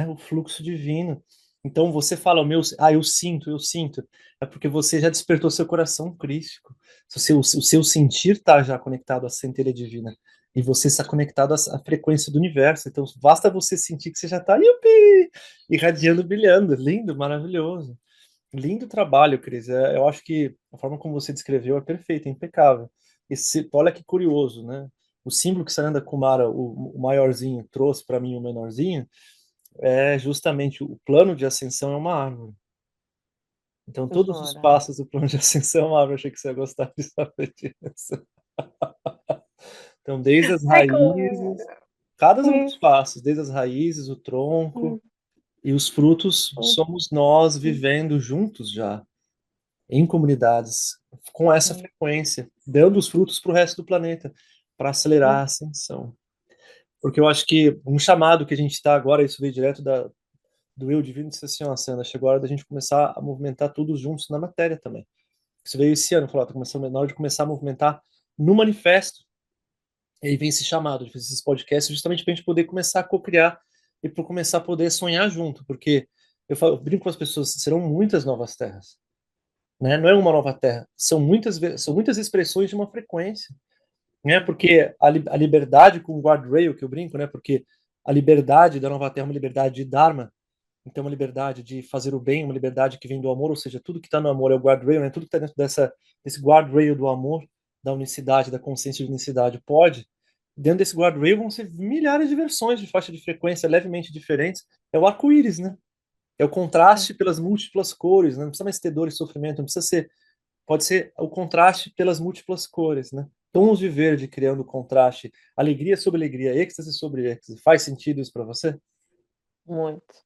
[SPEAKER 1] o fluxo divino. Então você fala, eu sinto. É porque você já despertou seu coração crístico. O seu sentir está já conectado à centelha divina. E você está conectado à frequência do universo. Então basta você sentir que você já está irradiando, brilhando. Lindo, maravilhoso. Lindo trabalho, Cris. Eu acho que a forma como você descreveu é perfeita, é impecável. Olha que curioso, né? O símbolo que Sananda Kumara, o maiorzinho, trouxe para mim, o menorzinho, é justamente o plano de ascensão é uma árvore. Então, todos os
[SPEAKER 2] Jura?
[SPEAKER 1] passos do plano de ascensão é uma árvore. Eu achei que você ia gostar de saber disso. Então, desde as
[SPEAKER 2] Ai,
[SPEAKER 1] raízes, cada um dos
[SPEAKER 2] isso,
[SPEAKER 1] passos, desde as raízes, o tronco
[SPEAKER 2] isso,
[SPEAKER 1] e os frutos,
[SPEAKER 2] isso,
[SPEAKER 1] somos nós vivendo juntos já em comunidades com essa
[SPEAKER 2] isso,
[SPEAKER 1] frequência, dando os frutos para o resto do planeta, para acelerar a
[SPEAKER 2] isso.
[SPEAKER 1] ascensão. Porque eu acho que um chamado que a gente está agora, isso veio direto do eu divino, disse assim, ó, Sandra, chegou a hora da gente começar a movimentar todos juntos na matéria também. Isso veio esse ano, falou, tá começando na hora de começar a movimentar no manifesto. E aí vem esse chamado de fazer esses podcasts justamente para a gente poder começar a co-criar e para começar a poder sonhar junto, porque eu brinco com as pessoas, serão muitas novas terras, né? Não é uma nova terra, são muitas expressões de uma frequência, né? Porque a liberdade com o guardrail que eu brinco, né? Porque a liberdade da nova terra é uma liberdade de dharma, então uma liberdade de fazer o bem, uma liberdade que vem do amor, ou seja, tudo que está no amor é o guardrail, né? Tudo que está dentro desse guardrail do amor, da unicidade, da consciência de unicidade pode. Dentro desse guardrail vão ser milhares de versões de faixa de frequência levemente diferentes. É o arco-íris, né? É o contraste pelas múltiplas cores, né? Não precisa mais ter dor e sofrimento, não precisa ser. Pode ser o contraste pelas múltiplas cores, né? Tons de verde criando contraste, alegria sobre alegria, êxtase sobre êxtase. Faz sentido isso para você?
[SPEAKER 2] Muito.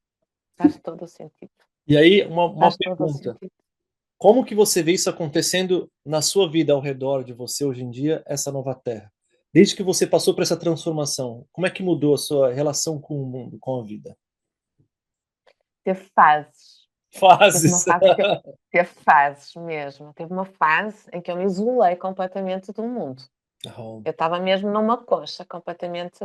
[SPEAKER 2] Faz todo o sentido.
[SPEAKER 1] E aí, uma
[SPEAKER 2] Faz todo o
[SPEAKER 1] pergunta.
[SPEAKER 2] sentido.
[SPEAKER 1] Como que você vê isso acontecendo na sua vida ao redor de você hoje em dia, essa nova terra? Desde que você passou por essa transformação, como é que mudou a sua relação com o mundo, com a vida?
[SPEAKER 2] Teve fases. Teve uma
[SPEAKER 1] Fases.
[SPEAKER 2] fase em que eu... Teve fases mesmo. Teve uma fase em que eu me isolei completamente do mundo.
[SPEAKER 1] Oh,
[SPEAKER 2] Eu estava mesmo numa concha, completamente.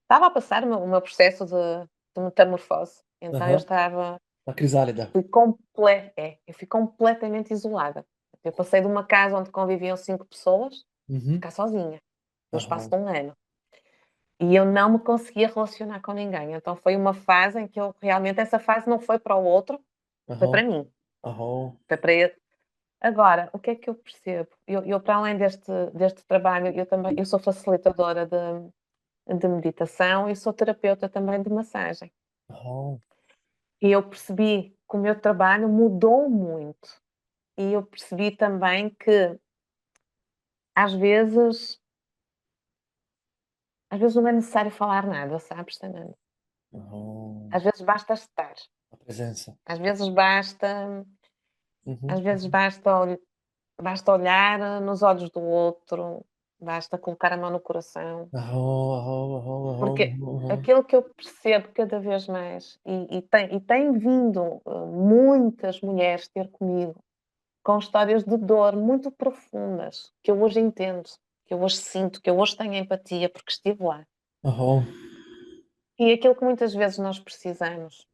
[SPEAKER 2] Estava a passar o meu processo de metamorfose. Então eu
[SPEAKER 1] aham.
[SPEAKER 2] estava.
[SPEAKER 1] A crisálida.
[SPEAKER 2] Eu fui completamente isolada. Eu passei de uma casa onde conviviam 5 pessoas, a
[SPEAKER 1] Uhum.
[SPEAKER 2] ficar sozinha, no espaço
[SPEAKER 1] Aham.
[SPEAKER 2] de um ano. E eu não me conseguia relacionar com ninguém. Então foi uma fase em que eu realmente, essa fase não foi para o outro, foi para
[SPEAKER 1] Aham.
[SPEAKER 2] mim,
[SPEAKER 1] Aham.
[SPEAKER 2] foi para ele. Agora, o que é que eu percebo? Eu para além deste trabalho, eu sou facilitadora de meditação e sou terapeuta também de massagem.
[SPEAKER 1] Aham.
[SPEAKER 2] E eu percebi que o meu trabalho mudou muito. E eu percebi também que às vezes às vezes não é necessário falar nada, sabes, Fernando?
[SPEAKER 1] Aham.
[SPEAKER 2] Às vezes basta estar.
[SPEAKER 1] A presença.
[SPEAKER 2] Às vezes basta
[SPEAKER 1] Uhum.
[SPEAKER 2] às vezes basta olhar nos olhos do outro, basta colocar a mão no coração,
[SPEAKER 1] Aham. Aham. Aham.
[SPEAKER 2] porque
[SPEAKER 1] Aham. Aham.
[SPEAKER 2] aquilo que eu percebo cada vez mais e tem vindo, muitas mulheres ter comigo, com histórias de dor muito profundas, que eu hoje entendo, que eu hoje sinto, que eu hoje tenho empatia, porque estive lá.
[SPEAKER 1] Aham.
[SPEAKER 2] E aquilo que muitas vezes nós precisamos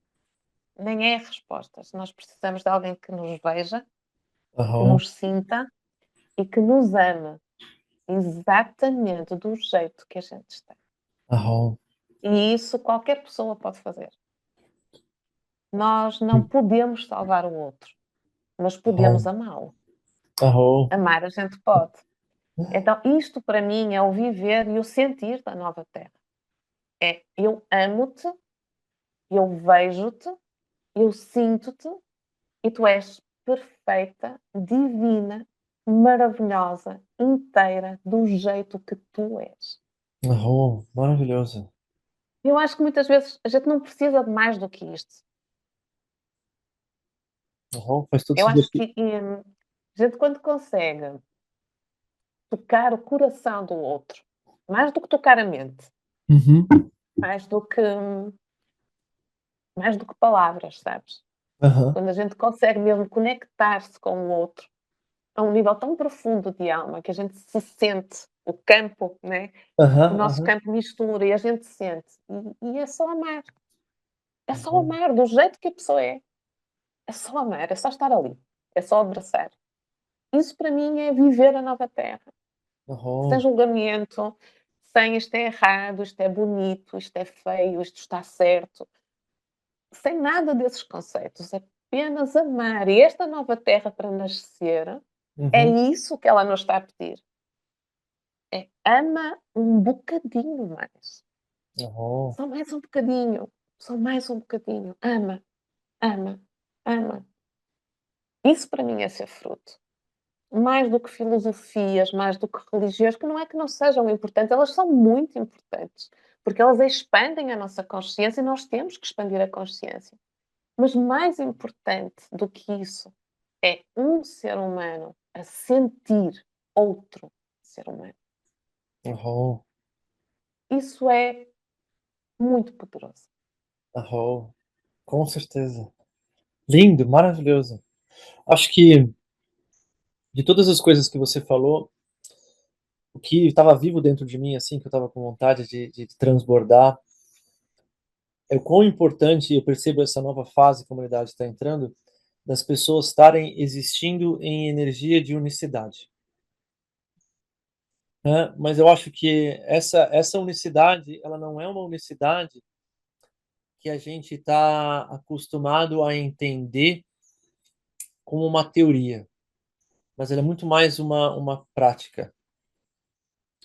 [SPEAKER 2] nem é respostas, nós precisamos de alguém que nos veja, que
[SPEAKER 1] Aham.
[SPEAKER 2] nos sinta e que nos ame exatamente do jeito que a gente está.
[SPEAKER 1] Aham.
[SPEAKER 2] E isso qualquer pessoa pode fazer. Nós não podemos salvar o outro, mas podemos
[SPEAKER 1] Aham.
[SPEAKER 2] amá-lo.
[SPEAKER 1] Aham.
[SPEAKER 2] Amar a gente pode. Então, isto para mim é o viver e o sentir da nova terra. É eu amo-te, eu vejo-te, eu sinto-te e tu és perfeita, divina, maravilhosa, inteira, do jeito que tu és.
[SPEAKER 1] Aham. Maravilhoso.
[SPEAKER 2] Eu acho que muitas vezes a gente não precisa de mais do que isto.
[SPEAKER 1] Aham. Faz todo
[SPEAKER 2] Eu acho
[SPEAKER 1] sentido.
[SPEAKER 2] que a gente quando consegue tocar o coração do outro, mais do que tocar a mente,
[SPEAKER 1] Uhum.
[SPEAKER 2] mais do que mais do que palavras, sabes?
[SPEAKER 1] Aham.
[SPEAKER 2] Quando a gente consegue mesmo conectar-se com o outro a um nível tão profundo de alma que a gente se sente, o campo, né? O
[SPEAKER 1] Aham.
[SPEAKER 2] nosso
[SPEAKER 1] Aham.
[SPEAKER 2] campo mistura e a gente sente. E é só amar. É só
[SPEAKER 1] Aham.
[SPEAKER 2] amar do jeito que a pessoa é. É só amar, é só estar ali. É só abraçar. Isso para mim é viver a nova terra. Sem
[SPEAKER 1] Aham.
[SPEAKER 2] julgamento, sem isto é errado, isto é bonito, isto é feio, isto está certo. Sem nada desses conceitos, apenas amar. E esta nova terra para nascer, é
[SPEAKER 1] Uhum.
[SPEAKER 2] isso que ela nos está a pedir. É ama um bocadinho mais.
[SPEAKER 1] Aham.
[SPEAKER 2] Só mais um bocadinho. Só mais um bocadinho. Ama, ama, ama. Isso para mim é ser fruto. Mais do que filosofias, mais do que religiões, que não é que não sejam importantes, elas são muito importantes, porque elas expandem a nossa consciência e nós temos que expandir a consciência. Mas mais importante do que isso é um ser humano a sentir outro ser humano.
[SPEAKER 1] Aham.
[SPEAKER 2] Isso é muito poderoso.
[SPEAKER 1] Aham. Com certeza. Lindo, maravilhoso. Acho que de todas as coisas que você falou, o que estava vivo dentro de mim, assim, que eu estava com vontade de transbordar, é o quão importante eu percebo essa nova fase que a humanidade está entrando, das pessoas estarem existindo em energia de unicidade, né? Mas eu acho que essa unicidade, ela não é uma unicidade que a gente está acostumado a entender como uma teoria, mas ela é muito mais uma prática.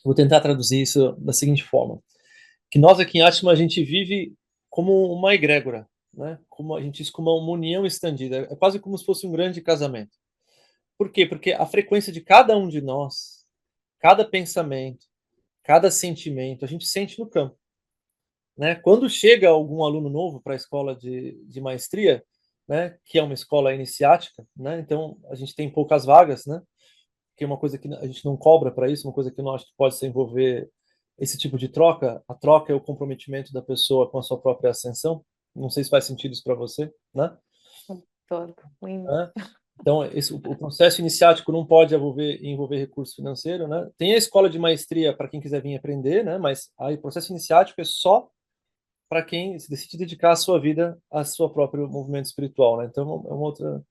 [SPEAKER 1] Vou tentar traduzir isso da seguinte forma: que nós aqui em Atma a gente vive como uma egrégora, né? Como a gente diz, como uma união estendida. É quase como se fosse um grande casamento. Por quê? Porque a frequência de cada um de nós, cada pensamento, cada sentimento, a gente sente no campo, né? Quando chega algum aluno novo para a escola de maestria, né? Que é uma escola iniciática, né? Então a gente tem poucas vagas, né? Que é uma coisa que a gente não cobra para isso, uma coisa que nós pode se envolver esse tipo de troca. A troca é o comprometimento da pessoa com a sua própria ascensão. Não sei se faz sentido isso para você, né?
[SPEAKER 2] Todo lindo.
[SPEAKER 1] Né? Então, o processo iniciático não pode envolver recurso financeiro, né? Tem a escola de maestria para quem quiser vir aprender, né? Mas aí o processo iniciático é só para quem se decide dedicar a sua vida a seu próprio movimento espiritual, né? Então, é uma outra.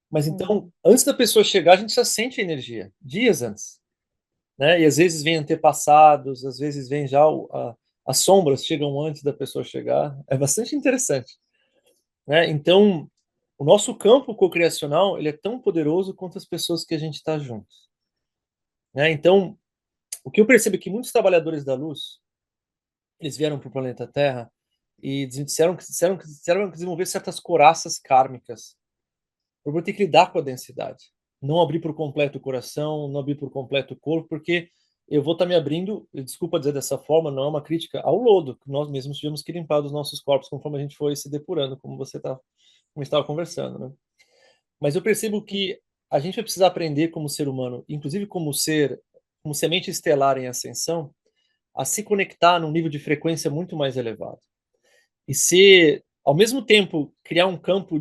[SPEAKER 1] Mas então,
[SPEAKER 2] Uhum.
[SPEAKER 1] antes da pessoa chegar, a gente já sente a energia, dias antes, né? E às vezes vem antepassados, às vezes vem já as sombras chegam antes da pessoa chegar. É bastante interessante, né? Então, o nosso campo cocriacional, ele é tão poderoso quanto as pessoas que a gente está junto, né? Então, o que eu percebo é que muitos trabalhadores da luz, eles vieram para o planeta Terra e disseram que desenvolver certas couraças kármicas para ter que lidar com a densidade. Não abrir por completo o coração, não abrir por completo o corpo, porque eu vou estar me abrindo, desculpa dizer dessa forma, não é uma crítica ao lodo, que nós mesmos tivemos que limpar dos nossos corpos conforme a gente foi se depurando, como estava conversando, né? Mas eu percebo que a gente vai precisar aprender como ser humano, inclusive como semente estelar em ascensão, a se conectar num nível de frequência muito mais elevado. E ser, ao mesmo tempo, criar um campo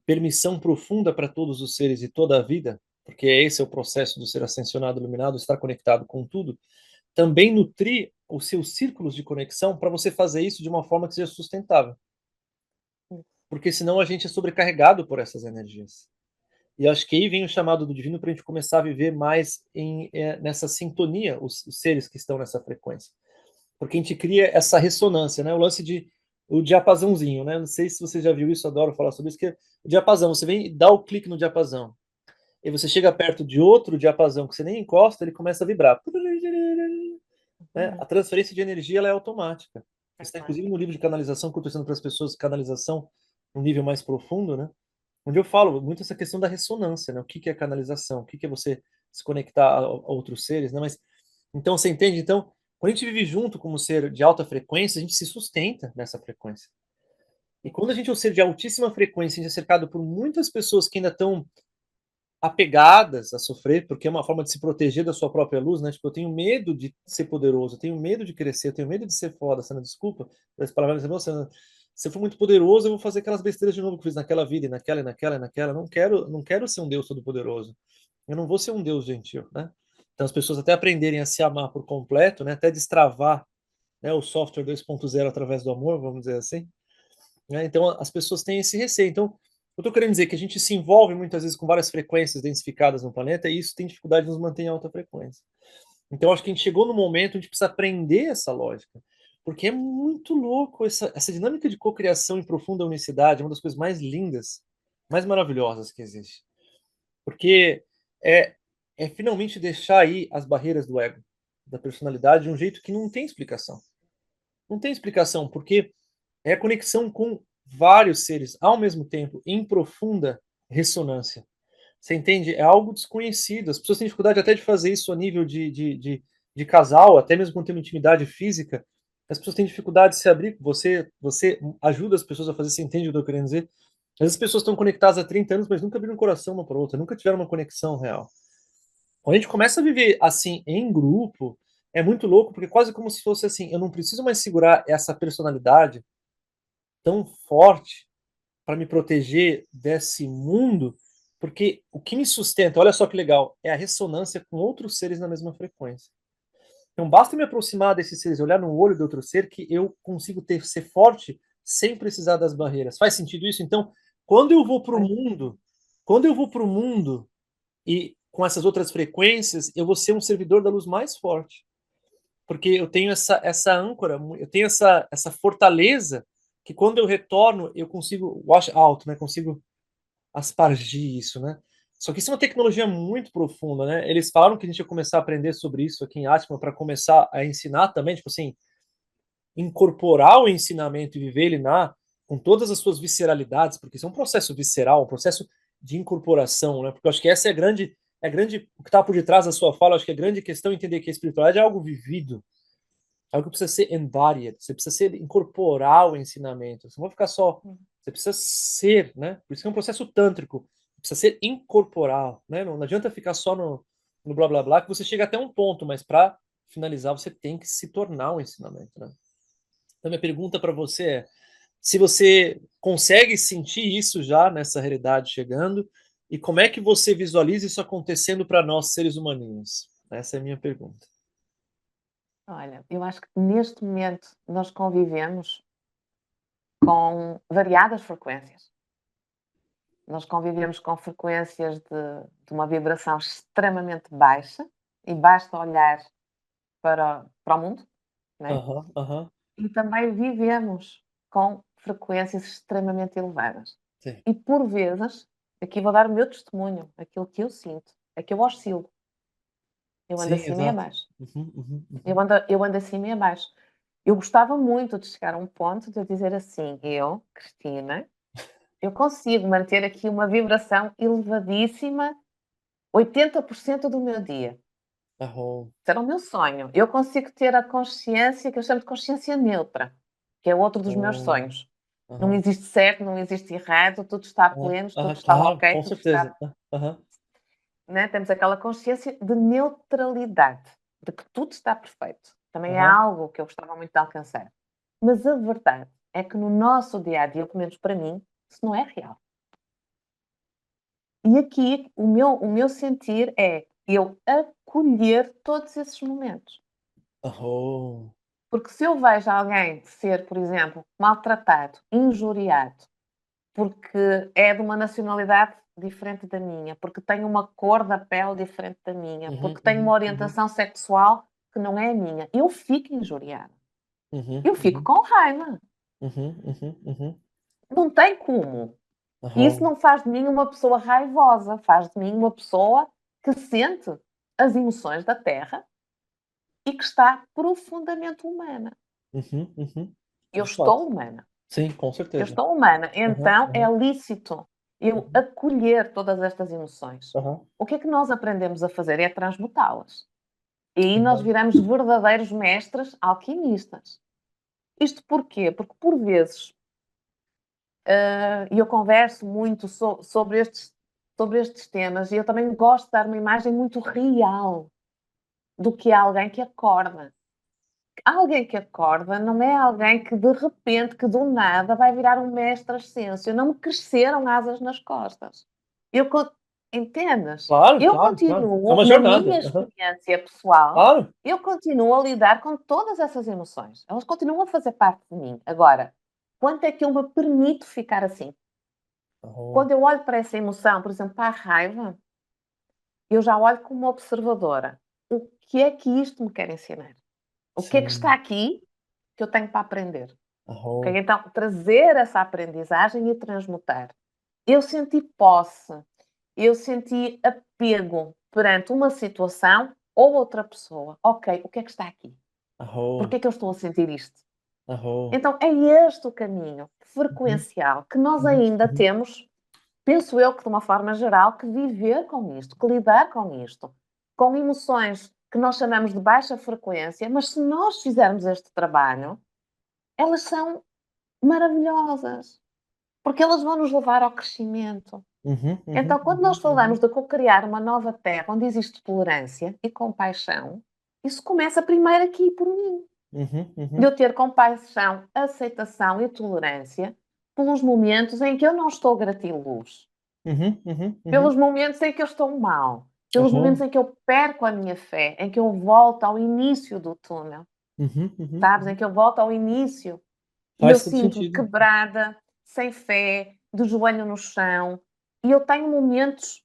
[SPEAKER 1] permissão profunda para todos os seres e toda a vida, porque esse é o processo do ser ascensionado, iluminado, estar conectado com tudo, também nutrir os seus círculos de conexão para você fazer isso de uma forma que seja sustentável. Porque senão a gente é sobrecarregado por essas energias. E acho que aí vem o chamado do divino para a gente começar a viver mais nessa sintonia, os seres que estão nessa frequência. Porque a gente cria essa ressonância, né? O lance de o diapasãozinho, né? Não sei se você já viu isso, adoro falar sobre isso, que é o diapasão. Você vem e dá o clique no diapasão. E você chega perto de outro diapasão que você nem encosta, ele começa a vibrar. Né? A transferência de energia ela é automática. Isso está inclusive no livro de canalização que eu estou ensinando para as pessoas, canalização no nível mais profundo, né? Onde eu falo muito essa questão da ressonância, né? O que que é canalização? O que que é você se conectar a outros seres, né? Mas então você entende? Então, quando a gente vive junto como ser de alta frequência, a gente se sustenta nessa frequência. E quando a gente é um ser de altíssima frequência, a gente é cercado por muitas pessoas que ainda estão apegadas a sofrer, porque é uma forma de se proteger da sua própria luz, né? Tipo, eu tenho medo de ser poderoso, eu tenho medo de crescer, eu tenho medo de ser foda, Sandra, desculpa, as palavras, Sandra, se eu for muito poderoso, eu vou fazer aquelas besteiras de novo que eu fiz naquela vida, e naquela, e naquela, e naquela. Não quero ser um Deus todo-poderoso. Eu não vou ser um Deus gentil, né? Então as pessoas até aprenderem a se amar por completo, né? Até destravar, né, o software 2.0 através do amor, vamos dizer assim. Né? Então as pessoas têm esse receio. Então, eu estou querendo dizer que a gente se envolve muitas vezes com várias frequências densificadas no planeta e isso tem dificuldade de nos manter em alta frequência. Então, acho que a gente chegou no momento onde a gente precisa aprender essa lógica. Porque é muito louco essa dinâmica de cocriação em profunda unicidade, é uma das coisas mais lindas, mais maravilhosas que existe. Porque é, é finalmente deixar aí as barreiras do ego, da personalidade, de um jeito que não tem explicação. Não tem explicação, porque é a conexão com vários seres ao mesmo tempo, em profunda ressonância. Você entende? É algo desconhecido. As pessoas têm dificuldade até de fazer isso a nível de casal, até mesmo quando tem uma intimidade física. As pessoas têm dificuldade de se abrir. Você ajuda as pessoas a fazer, você entende o que eu tô querendo dizer? Às vezes as pessoas estão conectadas há 30 anos, mas nunca abriram o coração uma para outra, nunca tiveram uma conexão real. Quando a gente começa a viver assim, em grupo, é muito louco, porque quase como se fosse assim, eu não preciso mais segurar essa personalidade tão forte para me proteger desse mundo, porque o que me sustenta, olha só que legal, é a ressonância com outros seres na mesma frequência. Então basta me aproximar desses seres, olhar no olho de outro ser que eu consigo ser forte sem precisar das barreiras. Faz sentido isso? Então, quando eu vou para o mundo, quando eu vou para o mundo e com essas outras frequências, eu vou ser um servidor da luz mais forte. Porque eu tenho essa âncora, eu tenho essa fortaleza que quando eu retorno, eu consigo wash out, né? Consigo aspargir isso, né? Só que isso é uma tecnologia muito profunda, né? Eles falaram que a gente ia começar a aprender sobre isso aqui em Atma para começar a ensinar também, tipo assim, incorporar o ensinamento e viver ele com todas as suas visceralidades, porque isso é um processo visceral, um processo de incorporação, né? Porque eu acho que essa é a grande, o que está por detrás da sua fala, eu acho que a grande questão é entender que a espiritualidade é algo vivido, é algo que precisa ser embodied, você precisa incorporar o ensinamento, você não vai ficar só, você precisa ser, né? Por isso que é um processo tântrico, precisa ser incorporal, né? Não adianta ficar só no blá blá blá, que você chega até um ponto, mas para finalizar você tem que se tornar um ensinamento, né? Então minha pergunta para você é, se você consegue sentir isso já nessa realidade chegando, e como é que você visualiza isso acontecendo para nós seres humaninhos? Essa é a minha pergunta.
[SPEAKER 2] Olha, eu acho que neste momento nós convivemos com variadas frequências. Nós convivemos com frequências de uma vibração extremamente baixa, e basta olhar para o mundo, não é?
[SPEAKER 1] Aham, aham,
[SPEAKER 2] E também vivemos com frequências extremamente elevadas.
[SPEAKER 1] sim.
[SPEAKER 2] E por vezes, aqui vou dar o meu testemunho, aquilo que eu sinto, é que eu oscilo. Eu ando
[SPEAKER 1] Sim,
[SPEAKER 2] acima e
[SPEAKER 1] exato.
[SPEAKER 2] abaixo.
[SPEAKER 1] Uhum, uhum,
[SPEAKER 2] Eu
[SPEAKER 1] uhum.
[SPEAKER 2] ando, eu ando acima e abaixo. Eu gostava muito de chegar a um ponto de eu dizer assim: eu, Cristina, eu consigo manter aqui uma vibração elevadíssima 80% do meu dia.
[SPEAKER 1] Arrom.
[SPEAKER 2] Isso era o meu sonho. Eu consigo ter a consciência que eu chamo de consciência neutra, que é outro dos meus
[SPEAKER 1] Oh,
[SPEAKER 2] sonhos. Não
[SPEAKER 1] aham,
[SPEAKER 2] existe certo, não existe errado, tudo está
[SPEAKER 1] aham,
[SPEAKER 2] pleno, tudo
[SPEAKER 1] aham,
[SPEAKER 2] está
[SPEAKER 1] claro,
[SPEAKER 2] ok,
[SPEAKER 1] com
[SPEAKER 2] tudo está.
[SPEAKER 1] certeza. Aham,
[SPEAKER 2] Né? Temos aquela consciência de neutralidade, de que tudo está perfeito. Também é
[SPEAKER 1] aham,
[SPEAKER 2] algo que eu gostava muito de alcançar. Mas a verdade é que no nosso dia a dia, pelo menos para mim, isso não é real. E aqui o meu sentir é eu acolher todos esses momentos.
[SPEAKER 1] Oh.
[SPEAKER 2] Porque se eu vejo alguém ser, por exemplo, maltratado, injuriado, porque é de uma nacionalidade diferente da minha, porque tem uma cor da pele diferente da minha,
[SPEAKER 1] Uhum,
[SPEAKER 2] porque tem uma
[SPEAKER 1] uhum, uhum,
[SPEAKER 2] orientação sexual que não é a minha, eu fico injuriada.
[SPEAKER 1] uhum,
[SPEAKER 2] Eu fico
[SPEAKER 1] uhum,
[SPEAKER 2] com raiva.
[SPEAKER 1] uhum, uhum, uhum.
[SPEAKER 2] Não tem como. E isso
[SPEAKER 1] Oh.
[SPEAKER 2] não faz de mim uma pessoa raivosa, faz de mim uma pessoa que sente as emoções da Terra e que está profundamente humana.
[SPEAKER 1] Uhum, uhum.
[SPEAKER 2] Eu
[SPEAKER 1] De fato.
[SPEAKER 2] estou humana.
[SPEAKER 1] Sim, com
[SPEAKER 2] Eu
[SPEAKER 1] certeza.
[SPEAKER 2] estou humana.
[SPEAKER 1] Uhum,
[SPEAKER 2] Então é
[SPEAKER 1] uhum,
[SPEAKER 2] lícito eu
[SPEAKER 1] uhum,
[SPEAKER 2] acolher todas estas emoções.
[SPEAKER 1] uhum,
[SPEAKER 2] O que é que nós aprendemos a fazer é transmutá-las. E aí nós
[SPEAKER 1] uhum,
[SPEAKER 2] viramos verdadeiros mestres alquimistas. Isto porquê? Porque por vezes, e eu converso muito sobre estes temas, e eu também gosto de dar uma imagem muito real do que é alguém que acorda. Alguém que acorda não é alguém que de repente, que do nada vai virar um mestre ascenso. Não me cresceram asas nas costas. Eu con Entendes?
[SPEAKER 1] Claro,
[SPEAKER 2] Eu
[SPEAKER 1] claro, claro. É
[SPEAKER 2] continuo,
[SPEAKER 1] uma
[SPEAKER 2] na
[SPEAKER 1] jornada.
[SPEAKER 2] minha
[SPEAKER 1] Uhum.
[SPEAKER 2] experiência pessoal,
[SPEAKER 1] Claro.
[SPEAKER 2] eu continuo a lidar com todas essas emoções. Elas continuam a fazer parte de mim. Agora, quanto é que eu me permito ficar assim?
[SPEAKER 1] Oh.
[SPEAKER 2] Quando eu olho para essa emoção, por exemplo, para a raiva, eu já olho como observadora. O que é que isto me quer ensinar? O que é que está
[SPEAKER 1] Sim.
[SPEAKER 2] aqui que eu tenho para aprender? Ok?
[SPEAKER 1] Oh.
[SPEAKER 2] Então, trazer essa aprendizagem e transmutar. Eu senti posse, eu senti apego perante uma situação ou outra pessoa. Ok, o que é que está aqui? Por
[SPEAKER 1] Oh.
[SPEAKER 2] que é que eu estou a sentir isto?
[SPEAKER 1] Oh.
[SPEAKER 2] Então, é este o caminho
[SPEAKER 1] Uhum,
[SPEAKER 2] frequencial que nós
[SPEAKER 1] uhum,
[SPEAKER 2] ainda
[SPEAKER 1] uhum,
[SPEAKER 2] temos, penso eu que de uma forma geral, que viver com isto, que lidar com isto, com emoções que nós chamamos de baixa frequência, mas se nós fizermos este trabalho, elas são maravilhosas, porque elas vão nos levar ao crescimento.
[SPEAKER 1] uhum,
[SPEAKER 2] Então,
[SPEAKER 1] uhum,
[SPEAKER 2] quando nós
[SPEAKER 1] uhum,
[SPEAKER 2] falamos
[SPEAKER 1] uhum,
[SPEAKER 2] de co-criar uma nova terra onde existe tolerância e compaixão, isso começa primeiro aqui por mim.
[SPEAKER 1] uhum,
[SPEAKER 2] De
[SPEAKER 1] uhum,
[SPEAKER 2] eu ter compaixão, aceitação e tolerância pelos momentos em que eu não estou gratiluz,
[SPEAKER 1] uhum, uhum,
[SPEAKER 2] pelos
[SPEAKER 1] uhum.
[SPEAKER 2] momentos em que eu estou mal, pelos momentos
[SPEAKER 1] Oh.
[SPEAKER 2] em que eu perco a minha fé, em que eu volto ao início do túnel,
[SPEAKER 1] Uhum, uhum,
[SPEAKER 2] sabes? Em
[SPEAKER 1] uhum.
[SPEAKER 2] que eu volto ao início e eu
[SPEAKER 1] Faz todo
[SPEAKER 2] sinto-me
[SPEAKER 1] sentido.
[SPEAKER 2] quebrada, sem fé, de joelho no chão. E eu tenho momentos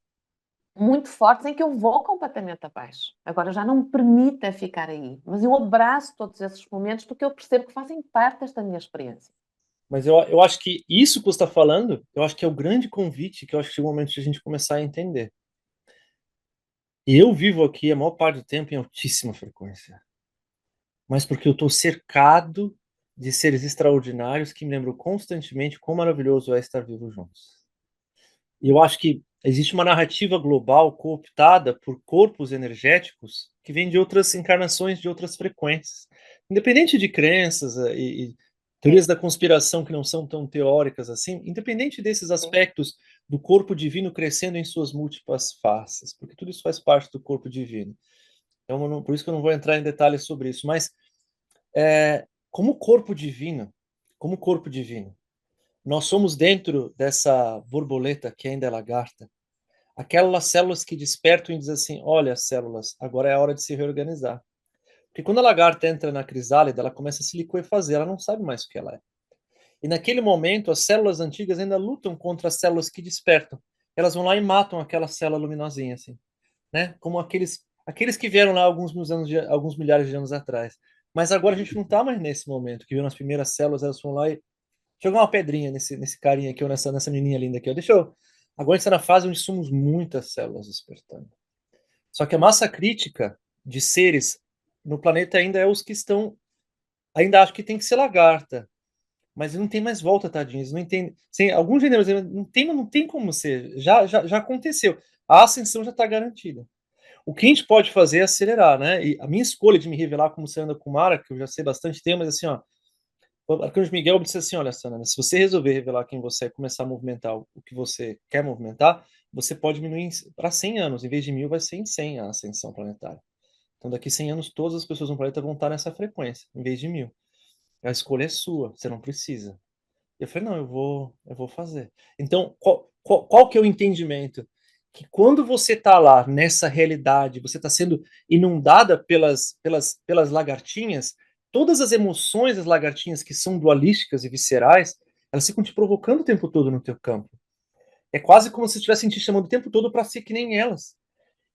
[SPEAKER 2] muito fortes em que eu vou completamente abaixo. Agora já não me permita ficar aí, mas eu abraço todos esses momentos porque eu percebo que fazem parte desta minha experiência.
[SPEAKER 1] Mas eu acho que isso que você está falando, eu acho que é o grande convite que eu acho que chegou o momento de a gente começar a entender. E eu vivo aqui a maior parte do tempo em altíssima frequência, mas porque eu estou cercado de seres extraordinários que me lembram constantemente quão maravilhoso é estar vivo juntos. E eu acho que existe uma narrativa global cooptada por corpos energéticos que vêm de outras encarnações, de outras frequências. Independente de crenças e
[SPEAKER 2] Sim,
[SPEAKER 1] teorias da conspiração que não são tão teóricas assim, independente desses
[SPEAKER 2] sim,
[SPEAKER 1] aspectos do corpo divino crescendo em suas múltiplas faces, porque tudo isso faz parte do corpo divino. Então, por isso que eu não vou entrar em detalhes sobre isso, mas como corpo divino, como corpo divino, nós somos dentro dessa borboleta que ainda é lagarta, aquelas células que despertam e dizem assim: olha, células, agora é a hora de se reorganizar. Porque quando a lagarta entra na crisálida, ela começa a se liquefazer, ela não sabe mais o que ela é. E naquele momento, as células antigas ainda lutam contra as células que despertam. Elas vão lá e matam aquela célula luminosinha, assim, né? Como aqueles que vieram lá alguns milhares de anos atrás. Mas agora a gente não está mais nesse momento, que viram as primeiras células, elas vão lá e jogar uma pedrinha nesse carinha aqui, ou nessa menininha linda aqui, ó. Deixa eu. Agora a gente está na fase onde somos muitas células despertando. Só que a massa crítica de seres no planeta ainda é os que estão. Ainda acho que tem que ser lagarta. Mas não tem mais volta, tadinhos. Não entende. Sem, alguns gêneros não tem como ser. Já aconteceu. A ascensão já está garantida. O que a gente pode fazer é acelerar, né? E a minha escolha de me revelar como Sandra Kumara, que eu já sei bastante tempo, mas assim, ó, o Arcanjo Miguel disse assim: olha, Sandra, se você resolver revelar quem você é, começar a movimentar o que você quer movimentar, você pode diminuir para 100 anos. Em vez de 1000, vai ser em 100 a ascensão planetária. Então, daqui a 100 anos, todas as pessoas no planeta vão estar nessa frequência, em vez de 1000. A escolha é sua, você não precisa. Eu falei: não, eu vou fazer. Então, qual que é o entendimento? que quando você está lá nessa realidade, você está sendo inundada pelas lagartinhas, todas as emoções das lagartinhas que são dualísticas e viscerais, elas ficam te provocando o tempo todo no teu campo. É quase como se estivessem te chamando o tempo todo para ser que nem elas.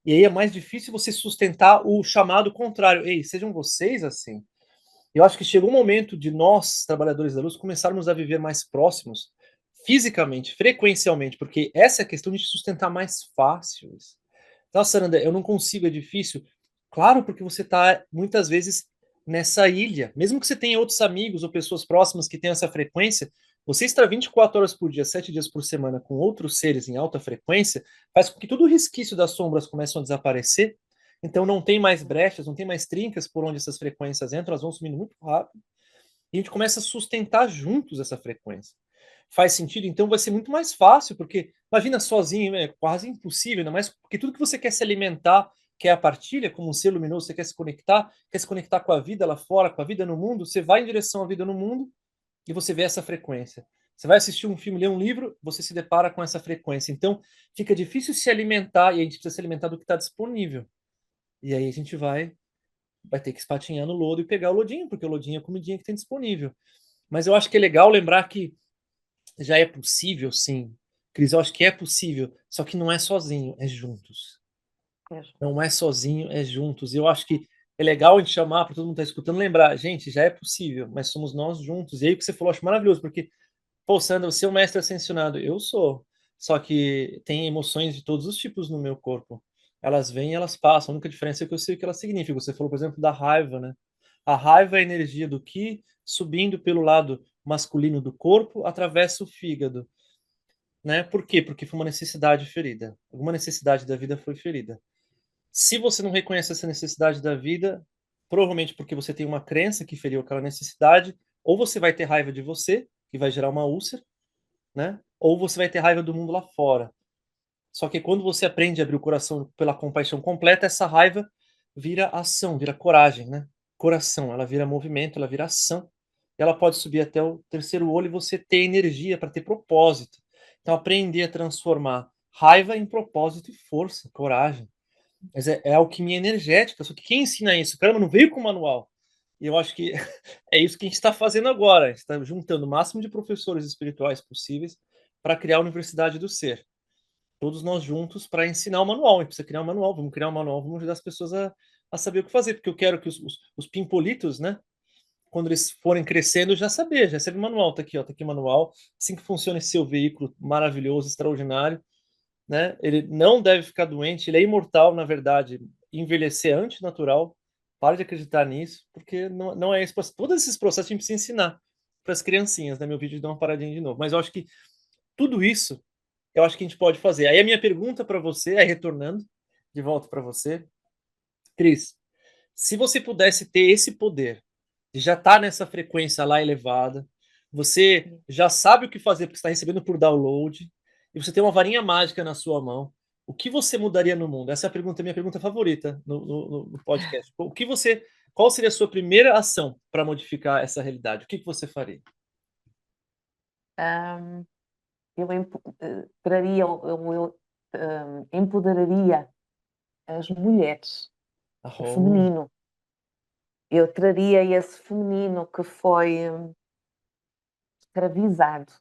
[SPEAKER 1] E aí é mais difícil você sustentar o chamado contrário. Ei, sejam vocês assim. Eu acho que chegou um momento de nós, trabalhadores da luz, começarmos a viver mais próximos, fisicamente, frequencialmente, porque essa é a questão de sustentar mais fácil. Nossa, Saranda, eu não consigo, é difícil. Claro, porque você está muitas vezes nessa ilha. Mesmo que você tenha outros amigos ou pessoas próximas que tenham essa frequência, você estar 24 horas por dia, 7 dias por semana com outros seres em alta frequência, faz com que todo o resquício das sombras comece a desaparecer. Então não tem mais brechas, não tem mais trincas por onde essas frequências entram, elas vão sumindo muito rápido. E a gente começa a sustentar juntos essa frequência. Faz sentido? Então vai ser muito mais fácil, porque imagina sozinho, é quase impossível, ainda mais porque tudo que você quer se alimentar, quer a partilha, como um ser luminoso, você quer se conectar com a vida lá fora, com a vida no mundo, você vai em direção à vida no mundo e você vê essa frequência. Você vai assistir um filme, ler um livro, você se depara com essa frequência. Então fica difícil se alimentar e a gente precisa se alimentar do que está disponível. E aí a gente vai ter que espatinhar no lodo e pegar o lodinho, porque o lodinho é a comidinha que tem disponível. Mas eu acho que é legal lembrar que já é possível, sim. Cris, eu acho que é possível, só que não é sozinho, é juntos. Não é sozinho, é juntos. E eu acho que é legal a gente chamar para todo mundo estar escutando, lembrar, gente, já é possível, mas somos nós juntos. E aí o que você falou, eu acho maravilhoso, porque, pô, Sandra, você é um mestre ascensionado. Eu sou. Só que tem emoções de todos os tipos no meu corpo. Elas vêm e elas passam. A única diferença é que eu sei o que elas significam. Você falou, por exemplo, da raiva, né? A raiva é a energia do Ki subindo pelo lado masculino do corpo, atravessa o fígado, né? Por quê? Porque foi uma necessidade ferida. Alguma necessidade da vida foi ferida. Se você não reconhece essa necessidade da vida, provavelmente porque você tem uma crença que feriu aquela necessidade, ou você vai ter raiva de você, que vai gerar uma úlcera, né? Ou você vai ter raiva do mundo lá fora. Só que quando você aprende a abrir o coração pela compaixão completa, essa raiva vira ação, vira coragem, né? Coração, ela vira movimento, ela vira ação. E ela pode subir até o terceiro olho e você ter energia para ter propósito. Então, aprender a transformar raiva em propósito e força, coragem. Mas é alquimia energética. Só que quem ensina isso? Caramba, não veio com manual. E eu acho que é isso que a gente está fazendo agora. A gente está juntando o máximo de professores espirituais possíveis para criar a Universidade do Ser. Todos nós juntos para ensinar o manual. A gente precisa criar um manual, vamos criar um manual, vamos ajudar as pessoas a saber o que fazer, porque eu quero que os pimpolitos, né, quando eles forem crescendo, já saber, já recebe o manual, tá aqui o manual, assim que funciona esse seu veículo maravilhoso, extraordinário, né, ele não deve ficar doente, ele é imortal, na verdade, envelhecer antinatural, para de acreditar nisso, porque não é isso, todos esses processos a gente precisa ensinar para as criancinhas, né, meu vídeo dá uma paradinha de novo, mas eu acho que tudo isso eu acho que a gente pode fazer. Aí a minha pergunta para você, aí retornando de volta para você, Cris, se você pudesse ter esse poder de já estar nessa frequência lá elevada, você já sabe o que fazer porque está recebendo por download, e você tem uma varinha mágica na sua mão, o que você mudaria no mundo? Essa é a pergunta, minha pergunta favorita no podcast. O que você, qual seria a sua primeira ação para modificar essa realidade? O que você faria?
[SPEAKER 2] Hum, eu traria, empoderaria as mulheres, o
[SPEAKER 1] Oh,
[SPEAKER 2] feminino. Eu traria esse feminino que foi escravizado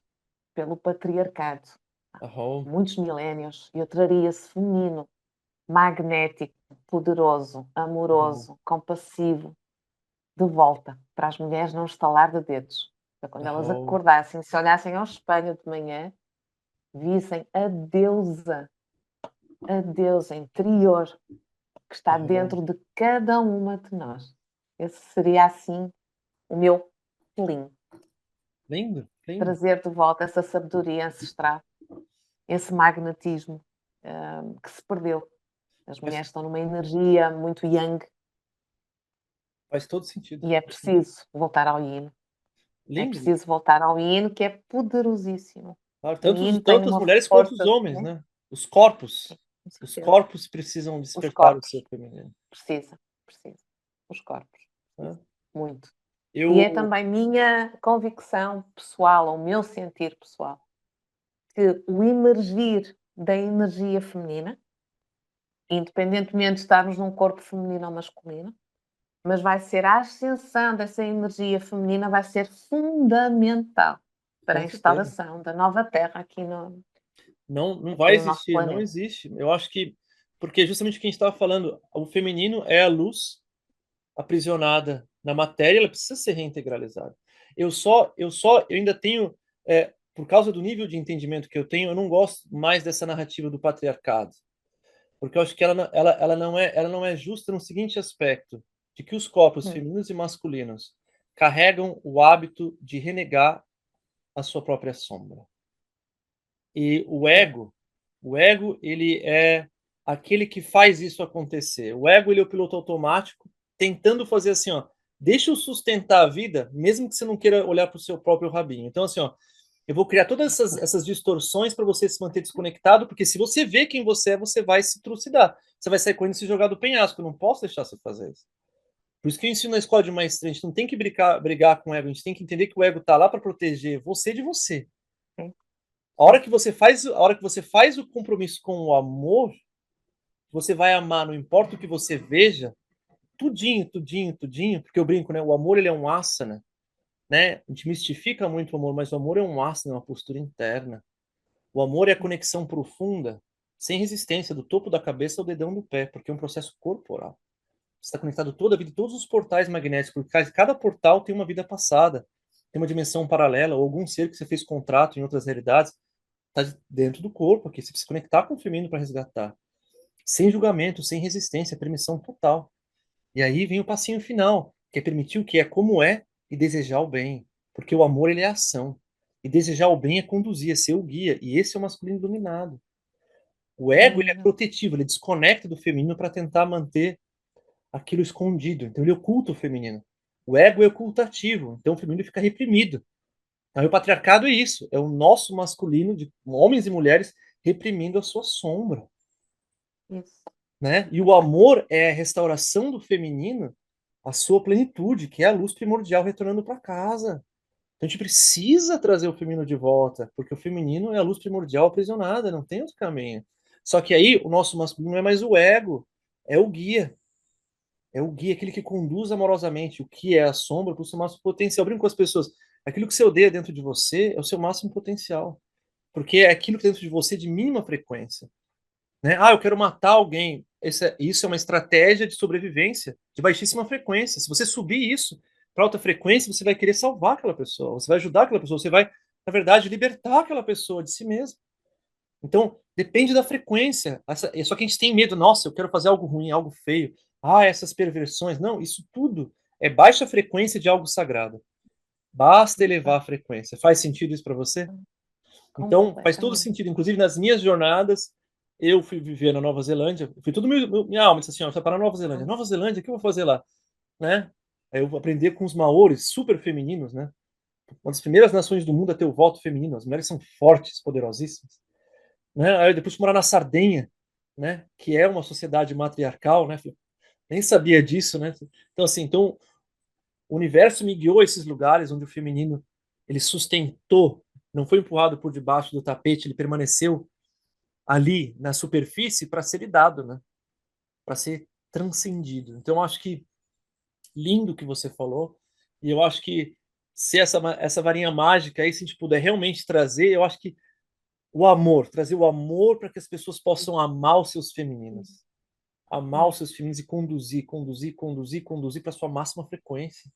[SPEAKER 2] pelo patriarcado há
[SPEAKER 1] oh,
[SPEAKER 2] muitos milénios. Eu traria esse feminino magnético, poderoso,
[SPEAKER 1] oh,
[SPEAKER 2] amoroso, compassivo, de volta para as mulheres não estalar de dedos. Para quando elas
[SPEAKER 1] oh,
[SPEAKER 2] acordassem, se olhassem ao espelho de manhã, vissem a deusa interior que está
[SPEAKER 1] oh.
[SPEAKER 2] dentro de cada uma de nós. Esse seria assim o meu pelinho.
[SPEAKER 1] Lindo, lindo.
[SPEAKER 2] Trazer de volta essa sabedoria ancestral, esse magnetismo que se perdeu. As
[SPEAKER 1] Faz,
[SPEAKER 2] mulheres estão numa energia muito yang
[SPEAKER 1] faz todo sentido.
[SPEAKER 2] e é preciso voltar ao yin. É
[SPEAKER 1] Lindo.
[SPEAKER 2] preciso voltar ao yin, que é poderosíssimo.
[SPEAKER 1] Claro,
[SPEAKER 2] O
[SPEAKER 1] tanto,
[SPEAKER 2] yin tem
[SPEAKER 1] tanto as
[SPEAKER 2] uma
[SPEAKER 1] mulheres quanto os
[SPEAKER 2] força,
[SPEAKER 1] homens,
[SPEAKER 2] né?
[SPEAKER 1] né? Os corpos.
[SPEAKER 2] Com
[SPEAKER 1] Os
[SPEAKER 2] certeza.
[SPEAKER 1] corpos precisam
[SPEAKER 2] Os
[SPEAKER 1] despertar o seu
[SPEAKER 2] corpos.
[SPEAKER 1] feminino.
[SPEAKER 2] Precisa. Os corpos.
[SPEAKER 1] Né?
[SPEAKER 2] Muito. E é
[SPEAKER 1] Eu.
[SPEAKER 2] também minha convicção pessoal, ou o meu sentir pessoal, que o emergir da energia feminina, independentemente de estarmos num corpo feminino ou masculino, mas vai ser a ascensão dessa energia feminina vai ser fundamental para a
[SPEAKER 1] Com certeza.
[SPEAKER 2] instalação da nova terra aqui no
[SPEAKER 1] Não
[SPEAKER 2] aqui
[SPEAKER 1] vai
[SPEAKER 2] no nosso
[SPEAKER 1] existir, não
[SPEAKER 2] planeta.
[SPEAKER 1] existe. Eu acho que porque justamente o que a gente estava falando, o feminino é a luz aprisionada na matéria, ela precisa ser reintegralizada. Eu ainda tenho, por causa do nível de entendimento que eu tenho, eu não gosto mais dessa narrativa do patriarcado, porque eu acho que ela não é justa no seguinte aspecto, de que os corpos
[SPEAKER 2] Hum,
[SPEAKER 1] femininos e masculinos carregam o hábito de renegar a sua própria sombra. E
[SPEAKER 2] sim.
[SPEAKER 1] o ego, ele é aquele que faz isso acontecer. O ego, ele é o piloto automático, tentando fazer assim, ó, deixa eu sustentar a vida, mesmo que você não queira olhar para o seu próprio rabinho. Então, assim, ó, eu vou criar todas essas distorções para você se manter desconectado, porque se você vê quem você é, você vai se trucidar. Você vai sair correndo e se jogar do penhasco. Eu não posso deixar você fazer isso. Por isso que eu ensino na escola de maestria, a gente não tem que brigar com o ego, a gente tem que entender que o ego está lá para proteger você de você.
[SPEAKER 2] Sim, sim.
[SPEAKER 1] A hora que você faz o compromisso com o amor, você vai amar, não importa o que você veja, tudinho, tudinho, tudinho, porque eu brinco, né? O amor, ele é um asana, né? A gente mistifica muito o amor, mas o amor é um asana, é uma postura interna. O amor é a conexão profunda, sem resistência, do topo da cabeça ao dedão do pé, porque é um processo corporal. Você está conectado toda a vida, todos os portais magnéticos, porque cada portal tem uma vida passada, tem uma dimensão paralela, ou algum ser que você fez contrato em outras realidades, está dentro do corpo aqui. Você precisa se conectar com o feminino para resgatar. Sem julgamento, sem resistência, permissão total. E aí vem o passinho final, que é permitir o que é como é e desejar o bem. Porque o amor, ele é ação. E desejar o bem é conduzir, é ser o guia. E esse é o masculino dominado. O ego, ele é
[SPEAKER 2] Uhum.
[SPEAKER 1] protetivo, ele desconecta do feminino para tentar manter aquilo escondido. Então ele oculta o feminino. O ego é ocultativo, então o feminino fica reprimido. Então, o patriarcado é isso, é o nosso masculino, de homens e mulheres, reprimindo a sua sombra,
[SPEAKER 2] Isso.
[SPEAKER 1] né? E o amor é a restauração do feminino, a sua plenitude, que é a luz primordial retornando para casa. Então, a gente precisa trazer o feminino de volta, porque o feminino é a luz primordial aprisionada, não tem outro caminho. Só que aí o nosso masculino não é mais o ego, é o guia. É o guia, aquele que conduz amorosamente o que é a sombra para o seu máximo potencial. Eu brinco com as pessoas, aquilo que você odeia dentro de você é o seu máximo potencial. Porque é aquilo que dentro de você de mínima frequência. Né? Ah, eu quero matar alguém. Isso é uma estratégia de sobrevivência de baixíssima frequência. Se você subir isso para alta frequência, você vai querer salvar aquela pessoa, você vai ajudar aquela pessoa, você vai, na verdade, libertar aquela pessoa de si mesma. Então, depende da frequência. Só que a gente tem medo, nossa, eu quero fazer algo ruim, algo feio. Ah, essas perversões. Não, isso tudo é baixa frequência de algo sagrado. Basta elevar a frequência. Faz sentido isso para você? Então, faz todo
[SPEAKER 2] Completamente.
[SPEAKER 1] sentido. Inclusive, nas minhas jornadas, eu fui viver na Nova Zelândia. Foi tudo minha alma. Disse assim: ó, você vai para a Nova Zelândia. Nova Zelândia, o que eu vou fazer lá? Né? Aí eu vou aprender com os maores, super femininos, né? Uma das primeiras nações do mundo a ter o voto feminino. As mulheres são fortes, poderosíssimas. Né? Aí depois fui morar na Sardenha, né? Que é uma sociedade matriarcal, né? Nem sabia disso, né? Então, assim, então, o universo me guiou a esses lugares onde o feminino ele sustentou, não foi empurrado por debaixo do tapete, ele permaneceu ali na superfície para ser lidado, né? Para ser transcendido. Então, eu acho que lindo o que você falou, e eu acho que se essa varinha mágica aí, se a gente puder realmente trazer, eu acho que o amor, trazer o amor para que as pessoas possam amar os seus femininos. Amar os seus femininos e conduzir, conduzir, conduzir, conduzir para sua máxima frequência.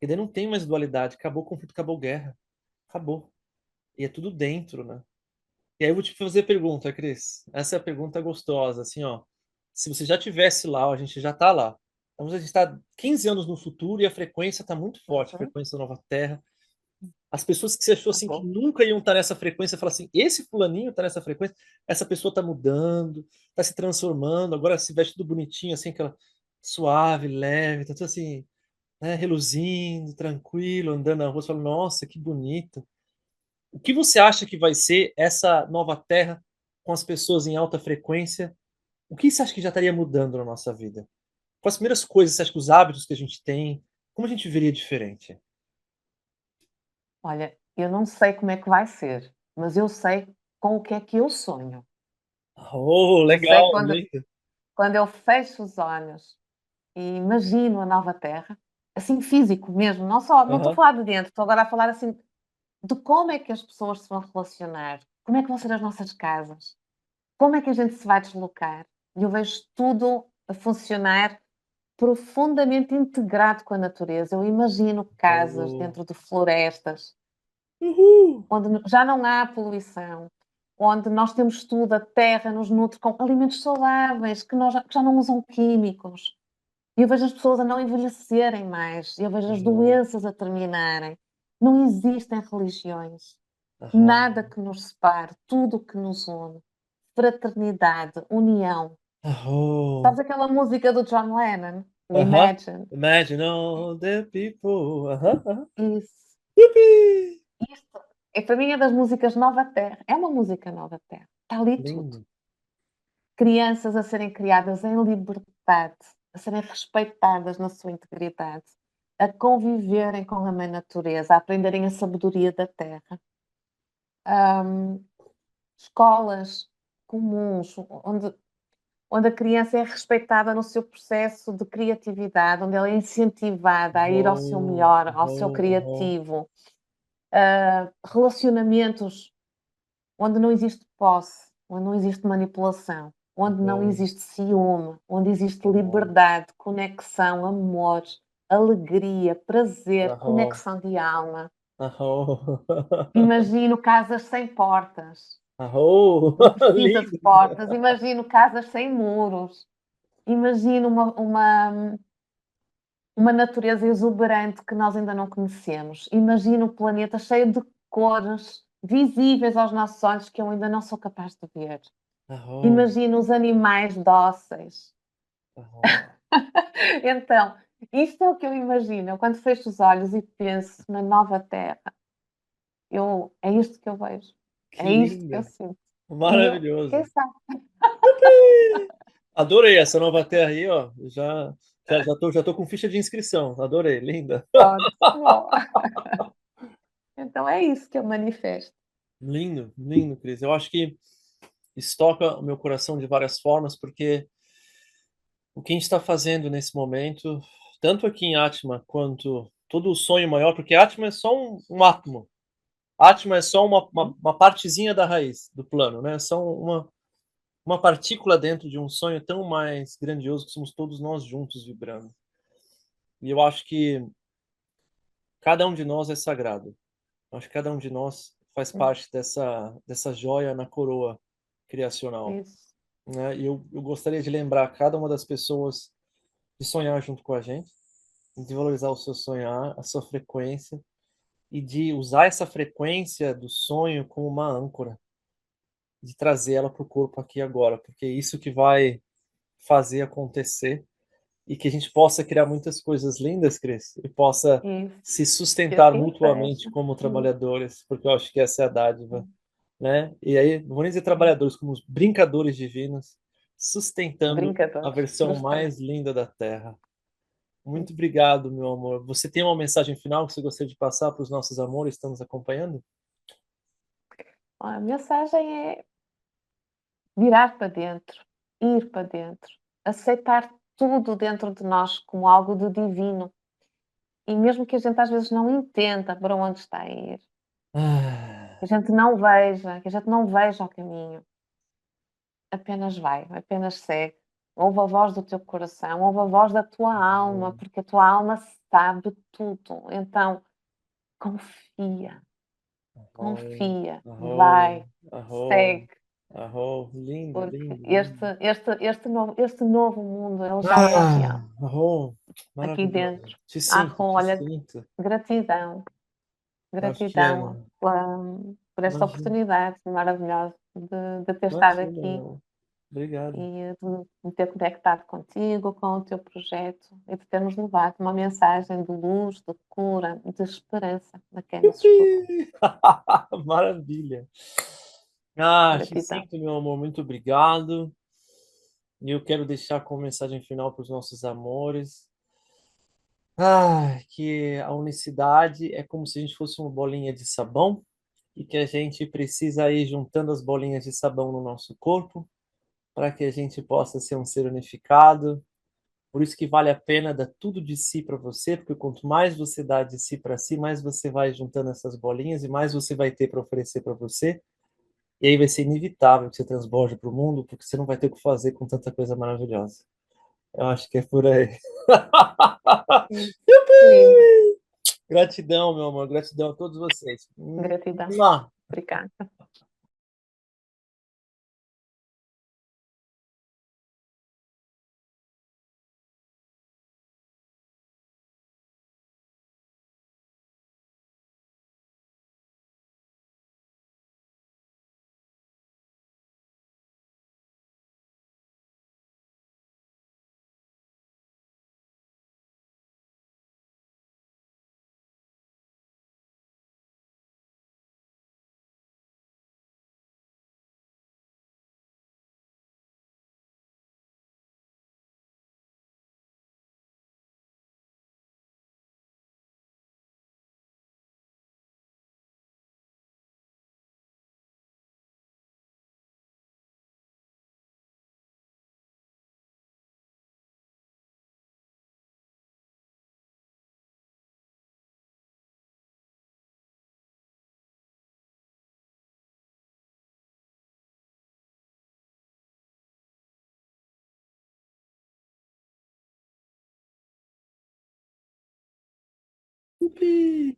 [SPEAKER 1] E daí não tem mais dualidade. Acabou o conflito, acabou a guerra. Acabou. E é tudo dentro, né? E aí eu vou te fazer a pergunta, Cris. Essa é a pergunta gostosa, assim, ó. Se você já tivesse lá, a gente já está lá. Então a gente está 15 anos no futuro e a frequência está muito forte, a
[SPEAKER 2] Uhum.
[SPEAKER 1] frequência da nova Terra. As pessoas que você achou
[SPEAKER 2] Tá
[SPEAKER 1] assim que
[SPEAKER 2] bom.
[SPEAKER 1] nunca iam estar nessa frequência, fala assim, esse fulaninho está nessa frequência, essa pessoa está mudando, está se transformando, agora se veste tudo bonitinho, assim, aquela suave, leve, tá tudo assim, né, reluzindo, tranquilo, andando na rua, você fala, nossa, que bonito. O que você acha que vai ser essa nova Terra com as pessoas em alta frequência? O que você acha que já estaria mudando na nossa vida? Quais as primeiras coisas, você acha que os hábitos que a gente tem, como a gente veria diferente?
[SPEAKER 2] Olha, eu não sei como é que vai ser, mas eu sei com o que é que eu sonho.
[SPEAKER 1] Oh,
[SPEAKER 2] Eu sei que
[SPEAKER 1] legal, lindo.
[SPEAKER 2] quando eu fecho os olhos e imagino a nova terra, assim físico mesmo, não estou a
[SPEAKER 1] Aham.
[SPEAKER 2] falar de dentro, estou agora a falar assim de como é que as pessoas se vão relacionar, como é que vão ser as nossas casas, como é que a gente se vai deslocar. E eu vejo tudo a funcionar profundamente integrado com a natureza. Eu imagino casas
[SPEAKER 1] Oh.
[SPEAKER 2] dentro de florestas,
[SPEAKER 1] Uhul.
[SPEAKER 2] onde já não há poluição, onde nós temos tudo, a terra nos nutre com alimentos saudáveis, que já não usam químicos. E eu vejo as pessoas a não envelhecerem mais, eu vejo as
[SPEAKER 1] Oh.
[SPEAKER 2] doenças a terminarem. Não existem religiões, nada
[SPEAKER 1] Aham.
[SPEAKER 2] que nos separe, tudo que nos une. Fraternidade, união.
[SPEAKER 1] Oh.
[SPEAKER 2] Sabes aquela música do John Lennon, o
[SPEAKER 1] Aham.
[SPEAKER 2] Imagine?
[SPEAKER 1] Imagine all the people. Aham, aham.
[SPEAKER 2] Isso.
[SPEAKER 1] Yupi!
[SPEAKER 2] Isto para mim é das músicas Nova Terra. É uma música Nova Terra. Está ali tudo.
[SPEAKER 1] Lindo.
[SPEAKER 2] Crianças a serem criadas em liberdade, a serem respeitadas na sua integridade, a conviverem com a mãe natureza, a aprenderem a sabedoria da terra. Escolas comuns, onde a criança é respeitada no seu processo de criatividade, onde ela é incentivada a ir ao seu
[SPEAKER 1] Oh,
[SPEAKER 2] melhor, ao seu
[SPEAKER 1] oh, oh,
[SPEAKER 2] criativo. Relacionamentos onde não existe posse, onde não existe manipulação, onde não
[SPEAKER 1] oh,
[SPEAKER 2] existe ciúme, onde existe
[SPEAKER 1] oh,
[SPEAKER 2] liberdade, conexão, amor, alegria, prazer,
[SPEAKER 1] oh,
[SPEAKER 2] conexão de alma.
[SPEAKER 1] oh.
[SPEAKER 2] Imagino casas sem portas,
[SPEAKER 1] Oh,
[SPEAKER 2] não precisa de
[SPEAKER 1] lindo.
[SPEAKER 2] portas. Imagino casas sem muros. Imagino uma natureza exuberante que nós ainda não conhecemos. Imagino o planeta cheio de cores visíveis aos nossos olhos que eu ainda não sou capaz de ver.
[SPEAKER 1] Oh,
[SPEAKER 2] Imagino os animais dóceis.
[SPEAKER 1] oh.
[SPEAKER 2] Então, isto é o que eu imagino. Eu, quando fecho os olhos e penso na nova Terra, é isto que eu vejo.
[SPEAKER 1] Que
[SPEAKER 2] É isto que eu
[SPEAKER 1] lindo.
[SPEAKER 2] sinto. E quem
[SPEAKER 1] Maravilhoso.
[SPEAKER 2] sabe?
[SPEAKER 1] Adorei essa nova terra aí, ó. Já tô com ficha de inscrição. Adorei, linda.
[SPEAKER 2] Pronto. Bom, então é isso que eu manifesto.
[SPEAKER 1] Lindo, lindo, Cris. Eu acho que isso toca o meu coração de várias formas, porque o que a gente está fazendo nesse momento, tanto aqui em Atma, quanto todo o sonho maior, porque Atma é só um átomo. Atma é só uma partezinha da raiz do plano, né? Só uma partícula dentro de um sonho tão mais grandioso que somos todos nós juntos vibrando. E eu acho que cada um de nós é sagrado. Eu acho que cada um de nós faz parte dessa joia na coroa criacional,
[SPEAKER 2] Isso.
[SPEAKER 1] né? E eu gostaria de lembrar cada uma das pessoas de sonhar junto com a gente, de valorizar o seu sonhar, a sua frequência, e de usar essa frequência do sonho como uma âncora, de trazer ela para o corpo aqui e agora, porque é isso que vai fazer acontecer e que a gente possa criar muitas coisas lindas, Cris, e possa
[SPEAKER 2] Isso.
[SPEAKER 1] se
[SPEAKER 2] Que
[SPEAKER 1] sustentar
[SPEAKER 2] assim
[SPEAKER 1] mutuamente
[SPEAKER 2] seja.
[SPEAKER 1] como
[SPEAKER 2] Hum,
[SPEAKER 1] trabalhadores, porque eu acho que essa é a dádiva,
[SPEAKER 2] hum,
[SPEAKER 1] né? E aí, não vou nem dizer
[SPEAKER 2] hum.
[SPEAKER 1] trabalhadores, como os brincadores divinos, sustentando a
[SPEAKER 2] Brincadores.
[SPEAKER 1] versão
[SPEAKER 2] Gostei.
[SPEAKER 1] mais linda da Terra. Muito
[SPEAKER 2] Isso.
[SPEAKER 1] obrigado, meu amor. Você tem uma mensagem final que você gostaria de passar para os nossos amores que estão nos acompanhando?
[SPEAKER 2] A mensagem é virar para dentro, ir para dentro, aceitar tudo dentro de nós como algo de divino. E mesmo que a gente às vezes não entenda para onde está a ir,
[SPEAKER 1] Ah,
[SPEAKER 2] que a gente não veja o caminho, apenas vai, apenas segue. Ouve a voz do teu coração, ouve a voz da tua alma,
[SPEAKER 1] arro,
[SPEAKER 2] porque a tua alma sabe tudo. Então, confia,
[SPEAKER 1] arro,
[SPEAKER 2] confia,
[SPEAKER 1] arro,
[SPEAKER 2] vai,
[SPEAKER 1] arro,
[SPEAKER 2] segue,
[SPEAKER 1] arro. Lindo,
[SPEAKER 2] porque
[SPEAKER 1] lindo, lindo.
[SPEAKER 2] este novo mundo, ele já é real,
[SPEAKER 1] Ah, arro,
[SPEAKER 2] aqui
[SPEAKER 1] maravilhoso.
[SPEAKER 2] dentro.
[SPEAKER 1] Te
[SPEAKER 2] Ah,
[SPEAKER 1] sinto, te
[SPEAKER 2] olha,
[SPEAKER 1] sinto.
[SPEAKER 2] gratidão, gratidão
[SPEAKER 1] Imagina,
[SPEAKER 2] por esta
[SPEAKER 1] imagina,
[SPEAKER 2] oportunidade maravilhosa de ter estado
[SPEAKER 1] imagina,
[SPEAKER 2] aqui
[SPEAKER 1] meu. Obrigado.
[SPEAKER 2] e de me ter conectado contigo, com o teu projeto e de termos levado uma mensagem de luz, de cura, de esperança a quem nos escuta.
[SPEAKER 1] Yupi! Maravilha. Ah, te
[SPEAKER 2] Gratidão.
[SPEAKER 1] sinto, meu amor. Muito obrigado. E eu quero deixar como mensagem final para os nossos amores. Que a unicidade é como se a gente fosse uma bolinha de sabão e que a gente precisa ir juntando as bolinhas de sabão no nosso corpo para que a gente possa ser um ser unificado. Por isso que vale a pena dar tudo de si para você, porque quanto mais você dá de si para si, mais você vai juntando essas bolinhas e mais você vai ter para oferecer para você. E aí vai ser inevitável que você transborde para o mundo, porque você não vai ter o que fazer com tanta coisa maravilhosa. Eu acho que é por aí.
[SPEAKER 2] Lindo.
[SPEAKER 1] Gratidão, meu amor. Gratidão a todos vocês.
[SPEAKER 2] Gratidão.
[SPEAKER 1] Mua.
[SPEAKER 2] Obrigada.
[SPEAKER 1] Yupi.